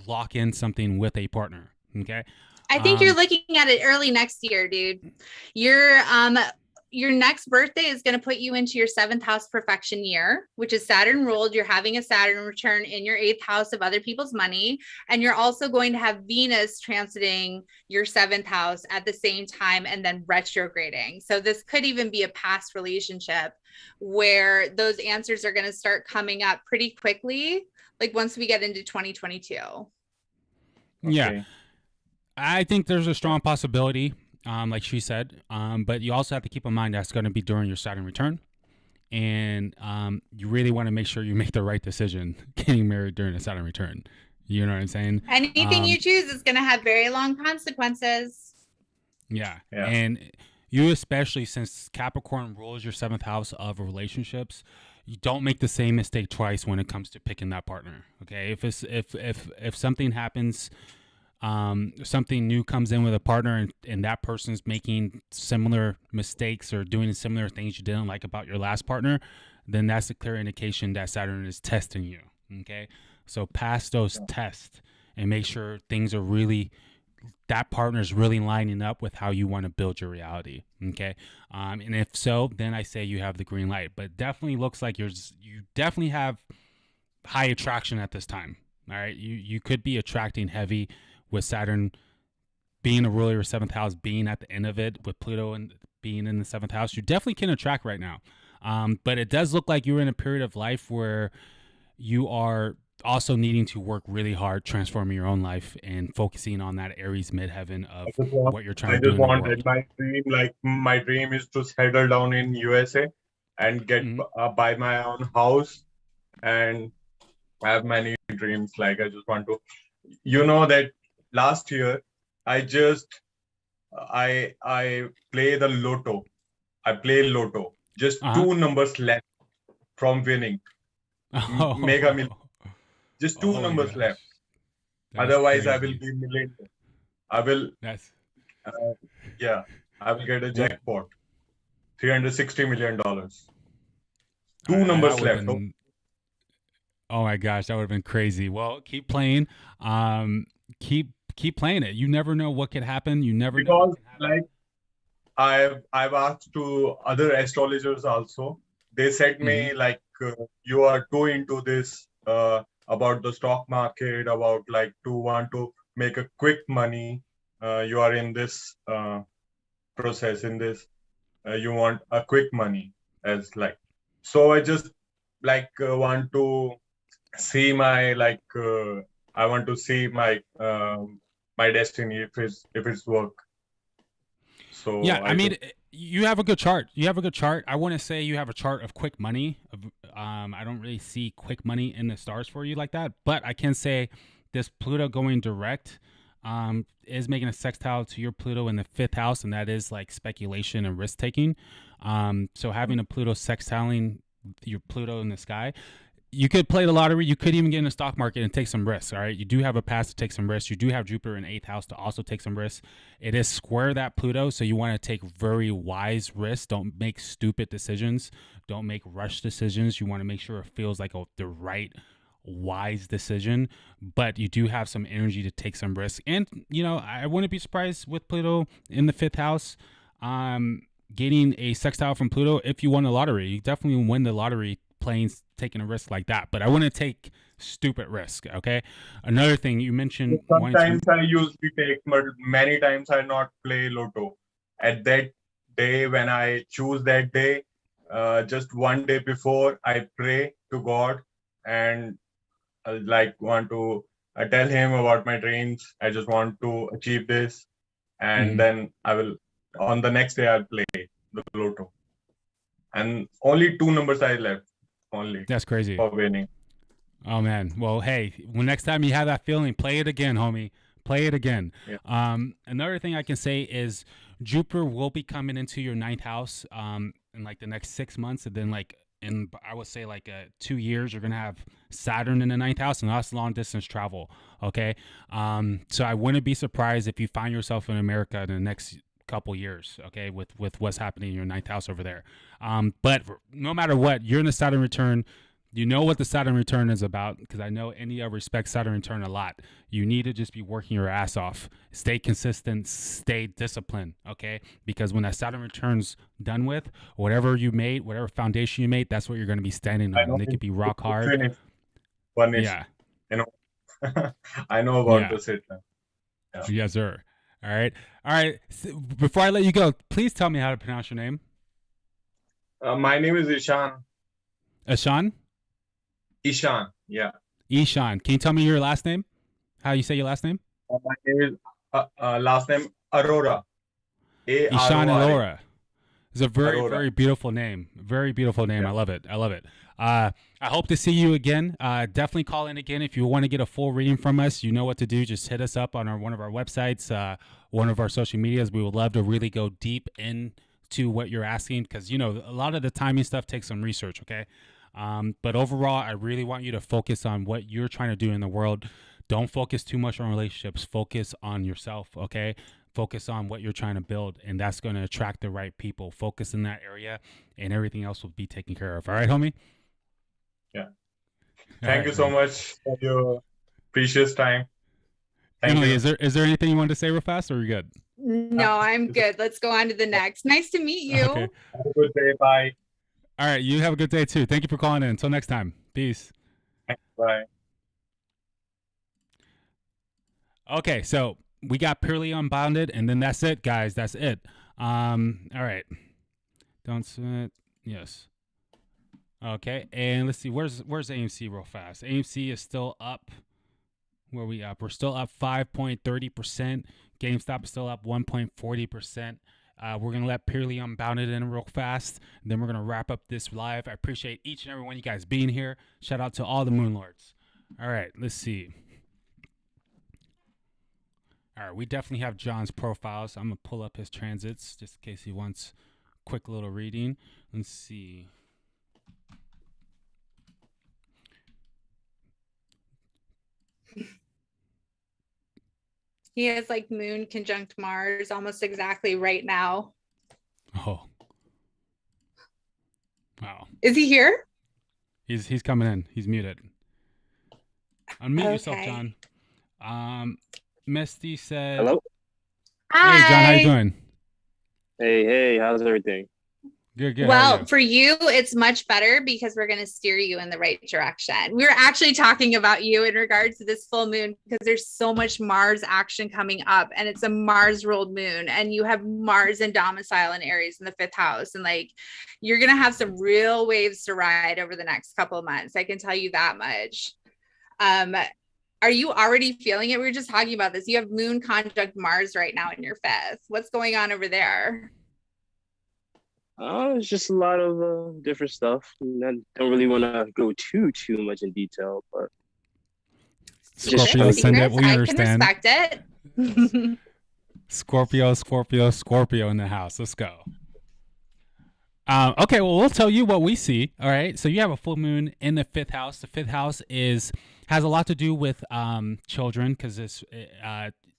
lock in something with a partner. Okay. I think you're looking at it early next year, dude. Your next birthday is going to put you into your 7th house perfection year, which is Saturn ruled. You're having a Saturn return in your 8th house of other people's money. And you're also going to have Venus transiting your 7th house at the same time and then retrograding. So this could even be a past relationship where those answers are going to start coming up pretty quickly, like once we get into 2022. Yeah. Okay. I think there's a strong possibility. Like she said, but you also have to keep in mind that's going to be during your Saturn return, and you really want to make sure you make the right decision getting married during a Saturn return. You know what I'm saying? Anything you choose is going to have very long consequences. Yeah, and you especially, since Capricorn rules your 7th house of relationships, you don't make the same mistake twice when it comes to picking that partner. Okay, if something happens. Something new comes in with a partner and that person's making similar mistakes or doing similar things you didn't like about your last partner, then that's a clear indication that Saturn is testing you. Okay. So pass those tests and make sure that partner is really lining up with how you want to build your reality. Okay. And if so, then I say you have the green light, but definitely looks like you definitely have high attraction at this time. All right. You could be attracting heavy with Saturn being a ruler of 7th house, being at the end of it, with Pluto and being in the 7th house, you definitely can attract right now. But it does look like you're in a period of life where you are also needing to work really hard, transforming your own life and focusing on that Aries midheaven of what you're trying to do. I just wanted my dream is to settle down in USA and get buy my own house, and I have many dreams. Like, I just want to, that last year I play the lotto. I play lotto. Just 2 numbers left from winning. Mega million. Just 2 numbers left. Otherwise, crazy. I will be millionaire. I will. I will get a jackpot. $360 million. 2 numbers left. Oh my gosh, that would have been crazy. Well, keep playing. keep playing it. You never know what could happen. You never know what Because can happen. I've asked to other astrologers also. They said me like you are too into this about the stock market, about like to want to make a quick money. You are in this process in this. You want a quick money as like. So I just like want to see my like. I want to see my my destiny if it's work. Yeah, So I I mean, just you have a good chart. You have a good chart. I want to say you have a chart of quick money. I don't really see quick money in the stars for you like that, but I can say this Pluto going direct is making a sextile to your Pluto in the fifth house, and that is like speculation and risk taking. So having a Pluto sextiling your Pluto in the sky, you could play the lottery. You could even get in the stock market and take some risks. All right. You do have a path to take some risks. You do have Jupiter in eighth house to also take some risks. It is square that Pluto. So you want to take very wise risks. Don't make stupid decisions. Don't make rush decisions. You want to make sure it feels like the right wise decision, but you do have some energy to take some risks. And, I wouldn't be surprised with Pluto in the fifth house, getting a sextile from Pluto. If you won the lottery, you definitely win the lottery playing, taking a risk like that, but I wouldn't take stupid risk. Okay. Another thing you mentioned. sometimes I usually take, but many times I not play Lotto. At that day when I choose that day, just one day before I pray to God and like want to tell Him about my dreams. I just want to achieve this, and then I will on the next day I'll play the Lotto, and only two numbers I left. Only. That's crazy. For winning. Oh man. Well, hey, when next time you have that feeling, play it again, homie. Play it again. Yeah. Another thing I can say is Jupiter will be coming into your ninth house in like the next 6 months, and then like I would say like 2 years, you're gonna have Saturn in the ninth house, and that's long distance travel. Okay. So I wouldn't be surprised if you find yourself in America in the next couple years, okay, with what's happening in your ninth house over there. But no matter what, you're in the Saturn return. You know what the Saturn return is about, because I know India respects Saturn return a lot. You need to just be working your ass off. Stay consistent, stay disciplined, okay? Because when that Saturn return's done with, whatever you made, whatever foundation you made, that's what you're going to be standing on. And it could be rock hard. Yeah. I know about this. Yeah. Yes, sir. All right. So before I let you go, please tell me how to pronounce your name. My name is Ishan. Ishan? Ishan, yeah. Ishan. Can you tell me your last name? How you say your last name? My name is last name Arora. Ishan Arora. It's a very, Arora. very beautiful name. Very beautiful name. Yeah. I love it. I hope to see you again. Definitely call in again if you want to get a full reading from us. You know what to do. Just hit us up on one of our websites, one of our social medias. We would love to really go deep into what you're asking, because a lot of the timing stuff takes some research. Okay. But overall, I really want you to focus on what you're trying to do in the world. Don't focus too much on relationships. Focus on yourself, okay? Focus on what you're trying to build, and that's going to attract the right people. Focus in that area, and everything else will be taken care of. All right, homie? Yeah. Thank you so much for your precious time. Emily, is there anything you wanted to say real fast, or are you good? No, I'm good. Let's go on to the next. Nice to meet you. Okay. Have a good day. Bye. All right, you have a good day too. Thank you for calling in. Until next time. Peace. Bye. Okay, so we got purely unbounded, and then that's it, guys. That's it. All right. Don't submit. Yes. Okay, and let's see. Where's AMC real fast? AMC is still up. Where are we up? We're still up 5.30%. GameStop is still up 1.40%. We're going to let Purely Unbounded in real fast. Then we're going to wrap up this live. I appreciate each and every one of you guys being here. Shout out to all the Moonlords. All right, let's see. All right, we definitely have John's profile, so I'm going to pull up his transits just in case he wants a quick little reading. Let's see. He has like Moon conjunct Mars almost exactly right now. Oh. Wow. Is he here? He's coming in. He's muted. Unmute yourself, John. Misty said, Hello. "Hey, John, how you Hi. doing? Hey, how's everything? Good, good. How are Well, you?" for you, it's much better because we're going to steer you in the right direction. We were actually talking about you in regards to this full moon because there's so much Mars action coming up, and it's a Mars ruled moon, and you have Mars in domicile in Aries in the 5th house, and like you're going to have some real waves to ride over the next couple of months. I can tell you that much. Are you already feeling it? We were just talking about this. You have Moon conjunct Mars right now in your 5th. What's going on over there? It's just a lot of different stuff. I don't really want to go too much in detail, but just Scorpio trying to. ascendant, we I understand. can respect it. Scorpio in the house. Let's go. Okay, well, we'll tell you what we see. All right, so you have a full moon in the 5th house. The 5th house has a lot to do with children because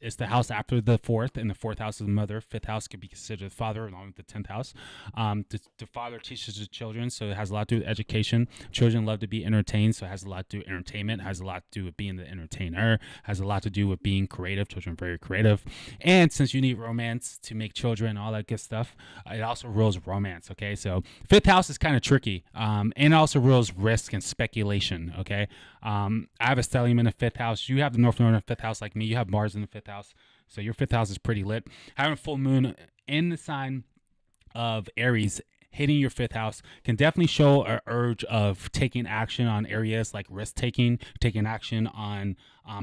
it's the house after the 4th, and the 4th house is the mother. 5th house could be considered the father, along with the 10th house. The father teaches the children, so it has a lot to do with education. Children love to be entertained, so it has a lot to do with entertainment. It has a lot to do with being the entertainer. Has a lot to do with being creative. Children are very creative, and since you need romance to make children, all that good stuff, it also rules romance. Okay, so 5th house is kind of tricky, and it also rules risk and speculation. Okay, I have a stellium in the 5th house. You have the North Node in the 5th house, like me. You have Mars in the 5th house, so your 5th house is pretty lit. Having a full moon in the sign of Aries hitting your 5th house can definitely show an urge of taking action on areas like risk taking action on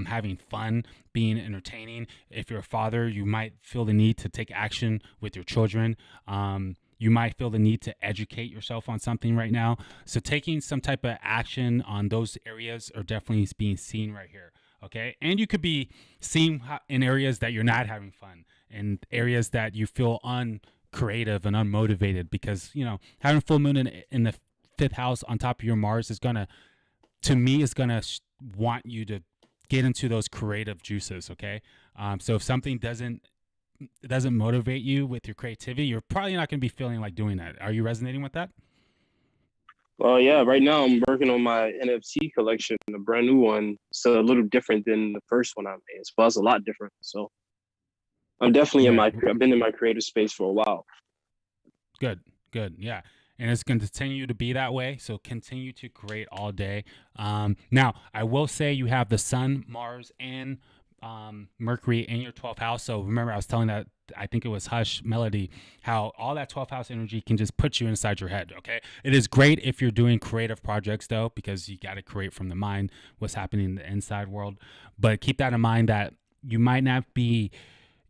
having fun, being entertaining. If you're a father, you might feel the need to take action with your children. You might feel the need to educate yourself on something right now. So taking some type of action on those areas are definitely being seen right here. Okay. And you could be seen in areas that you're not having fun, in areas that you feel uncreative and unmotivated, because, having full moon in the 5th house on top of your Mars is going to want you to get into those creative juices. Okay. So if something doesn't motivate you with your creativity, you're probably not going to be feeling like doing that. Are you resonating with that? Well, yeah, right now I'm working on my NFT collection, a brand new one. It's a little different than the first one I made. Well, it's a lot different. So I'm definitely I've been in my creative space for a while. Good. Yeah. And it's going to continue to be that way. So continue to create all day. Now, I will say you have the Sun, Mars, and Mercury in your 12th house. So remember, I was telling that, I think it was Hush Melody, how all that 12th house energy can just put you inside your head. Okay. It is great if you're doing creative projects, though, because you got to create from the mind what's happening in the inside world. But keep that in mind that you might not be,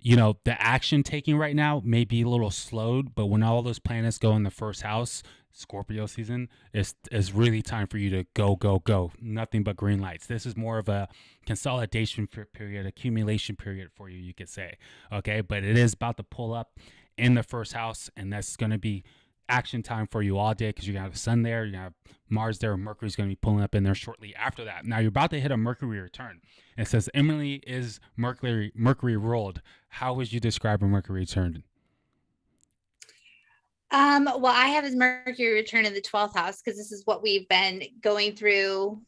the action taking right now may be a little slowed, but when all those planets go in the 1st house, Scorpio season, is really time for you to go. Nothing but green lights. This is more of a consolidation period, accumulation period for you could say. Okay, but it is about to pull up in the 1st house, and that's going to be action time for you all day because you're going to have the Sun there, you're going to have Mars there, and Mercury's going to be pulling up in there shortly after that. Now you're about to hit a Mercury return. It says, Emily, is Mercury ruled? How would you describe a Mercury return? Well, I have his Mercury return in the 12th house because this is what we've been going through.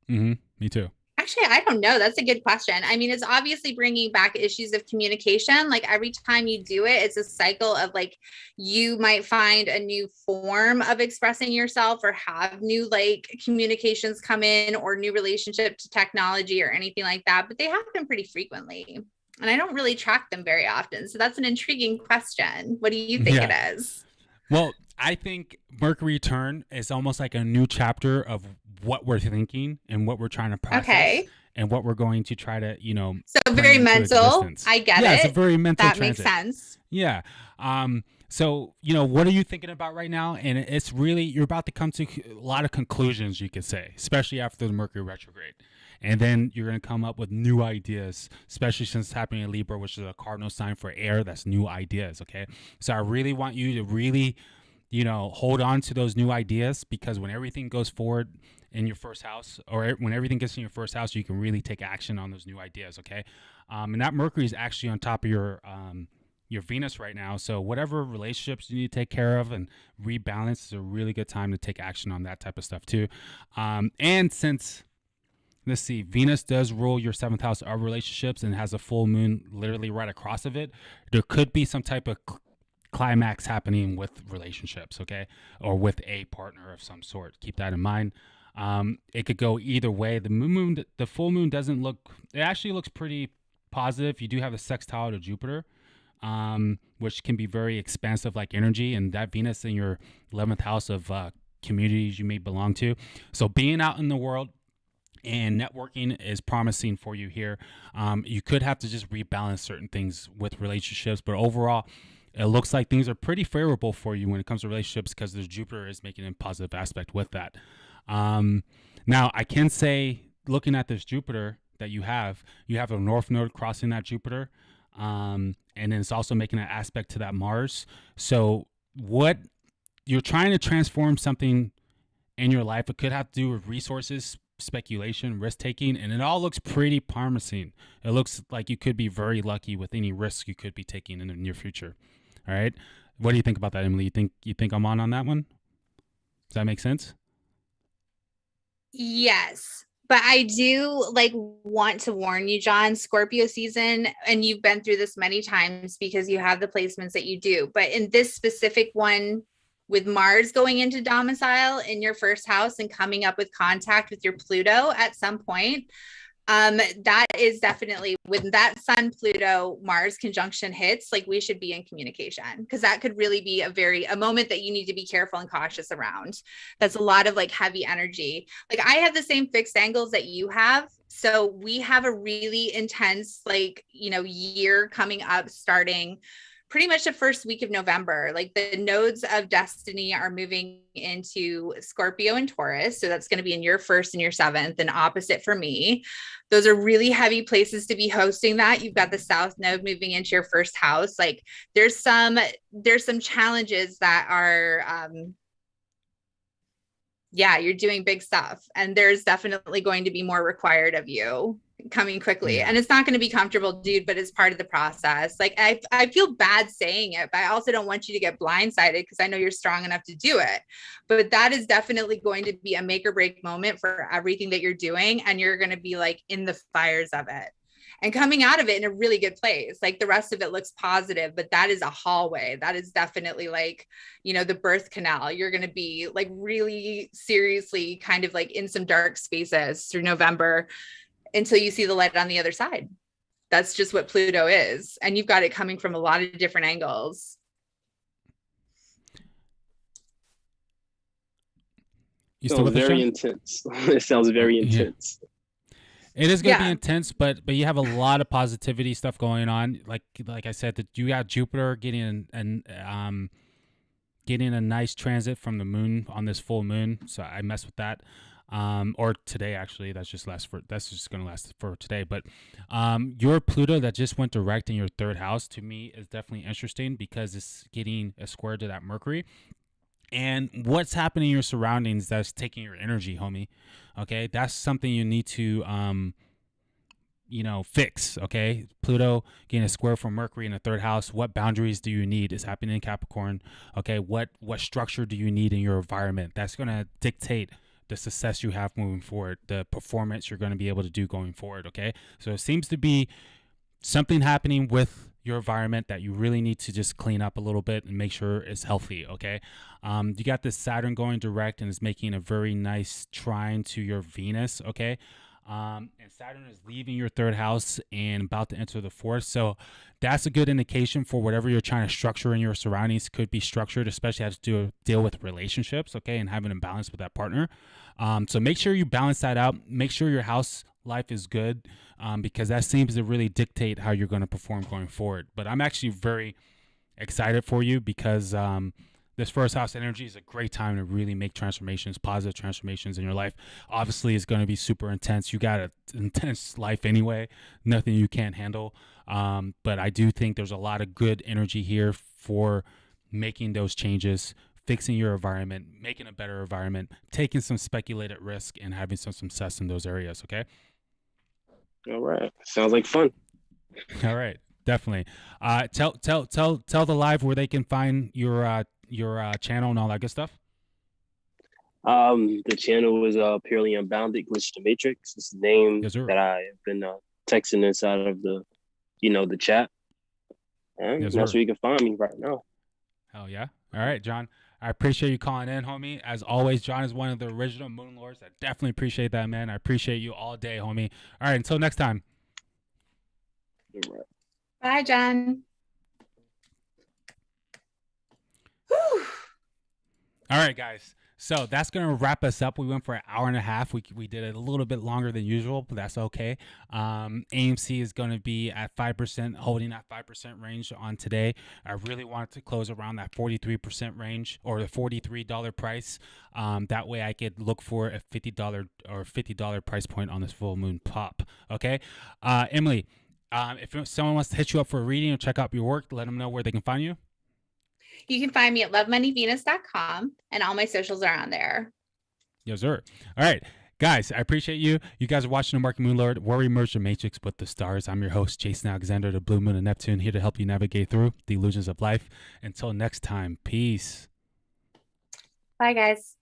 Me too. Actually, I don't know. That's a good question. I mean, it's obviously bringing back issues of communication. Like every time you do it, it's a cycle of like, you might find a new form of expressing yourself or have new like communications come in or new relationship to technology or anything like that. But they happen pretty frequently. And I don't really track them very often. So that's an intriguing question. What do you think it is? Well, I think Mercury return is almost like a new chapter of what we're thinking and what we're trying to process and what we're going to try to, so very mental. Existence. I get it. Yeah, it's a very mental that transit. Makes sense. Yeah. So, what are you thinking about right now? And it's really, you're about to come to a lot of conclusions, you could say, especially after the Mercury retrograde. And then you're going to come up with new ideas, especially since it's happening in Libra, which is a cardinal sign for air. That's new ideas. Okay. So I really want you to really, hold on to those new ideas, because when everything goes forward in your 1st house, or when everything gets in your 1st house, you can really take action on those new ideas. Okay. And that Mercury is actually on top of your Venus right now. So whatever relationships you need to take care of and rebalance is a really good time to take action on that type of stuff too. And since let's see. Venus does rule your seventh house of relationships and has a full moon literally right across of it. There could be some type of climax happening with relationships, okay, or with a partner of some sort. Keep that in mind. It could go either way. The full moon doesn't look. It actually looks pretty positive. You do have a sextile to Jupiter, which can be very expansive, like energy, and that Venus in your 11th house of communities you may belong to. So being out in the world and networking is promising for you here. You could have to just rebalance certain things with relationships, but overall, it looks like things are pretty favorable for you when it comes to relationships because there's Jupiter is making a positive aspect with that. Now, I can say, looking at this Jupiter that you have a North Node crossing that Jupiter, and then it's also making an aspect to that Mars. So what you're trying to transform something in your life, it could have to do with resources, speculation, risk taking, and it all looks pretty promising. It looks like you could be very lucky with any risk you could be taking in the near future. All right, what do you think about that, Emily? You think I'm on that one? Does that make sense? Yes. But I do want to warn you, John, Scorpio season, and you've been through this many times because you have the placements that you do. But in this specific one, with Mars going into domicile in your first house and coming up with contact with your Pluto at some point, that is definitely when that Sun Pluto Mars conjunction hits, we should be in communication, because that could really be a moment that you need to be careful and cautious around. That's a lot of heavy energy. I have the same fixed angles that you have. So we have a really intense year coming up, starting pretty much the first week of November. The nodes of destiny are moving into Scorpio and Taurus. So that's going to be in your first and your seventh, and opposite for me. Those are really heavy places to be hosting that. You've got the South Node moving into your first house. There's some challenges that are, you're doing big stuff, and there's definitely going to be more required of you coming quickly. And it's not going to be comfortable, dude, but it's part of the process. I feel bad saying it, but I also don't want you to get blindsided, because I know you're strong enough to do it. But that is definitely going to be a make or break moment for everything that you're doing, and you're going to be in the fires of it and coming out of it in a really good place. The rest of it looks positive, but that is a hallway. That is definitely the birth canal. You're going to be really seriously kind of in some dark spaces through November until you see the light on the other side. That's just what Pluto is. And you've got it coming from a lot of different angles. You still with very intense. It sounds very intense. It is going to be intense, but you have a lot of positivity stuff going on. Like I said, that you got Jupiter getting getting a nice transit from the moon on this full moon. So I mess with that. Or today, actually, that's just going to last for today. But your Pluto that just went direct in your third house, to me, is definitely interesting because it's getting a square to that Mercury. And what's happening in your surroundings that's taking your energy, homie. Okay, that's something you need to fix. Okay, Pluto getting a square from Mercury in the third house. What boundaries do you need? Is happening in Capricorn. Okay, what structure do you need in your environment? That's going to dictate the success you have moving forward, the performance you're going to be able to do going forward. Okay, so it seems to be something happening with your environment that you really need to just clean up a little bit and make sure it's healthy. Okay, you got this Saturn going direct and is making a very nice trine to your Venus. Okay, and Saturn is leaving your third house and about to enter the fourth, so that's a good indication for whatever you're trying to structure in your surroundings could be structured, especially as to deal with relationships. Okay, and having a balance with that partner. So make sure you balance that out. Make sure your house life is good, because that seems to really dictate how you're going to perform going forward. But I'm actually very excited for you because this first house energy is a great time to really make transformations, positive transformations in your life. Obviously, it's going to be super intense. You got an intense life anyway, nothing you can't handle. But I do think there's a lot of good energy here for making those changes, fixing your environment, making a better environment, taking some speculated risk, and having some success in those areas. Okay. All right. Sounds like fun. All right. Definitely. Tell the live where they can find your channel and all that good stuff. The channel is Purely Unbounded Glitch the Matrix. It's the name Yes, sir. that I've been texting inside of the, the chat. And Yes, that's sir. where you can find me right now. Hell yeah. All right, John. I appreciate you calling in, homie. As always, John is one of the original Moon Lords. I definitely appreciate that, man. I appreciate you all day, homie. All right, until next time. Bye, John. Whew. All right, guys. So that's going to wrap us up. We went for an hour and a half. We did it a little bit longer than usual, but that's okay. AMC is going to be at 5%, holding that 5% range on today. I really wanted to close around that 43% range or the $43 price. That way I could look for a $50 price point on this full moon pop. Okay. Emily, if someone wants to hit you up for a reading or check out your work, let them know where they can find you. You can find me at lovemoneyvenus.com, and all my socials are on there. Yes, sir. All right, guys, I appreciate you. You guys are watching The Market Moon Lord, where we merge the matrix with the stars. I'm your host, Jason Alexander, the Blue Moon of Neptune, here to help you navigate through the illusions of life. Until next time, peace. Bye, guys.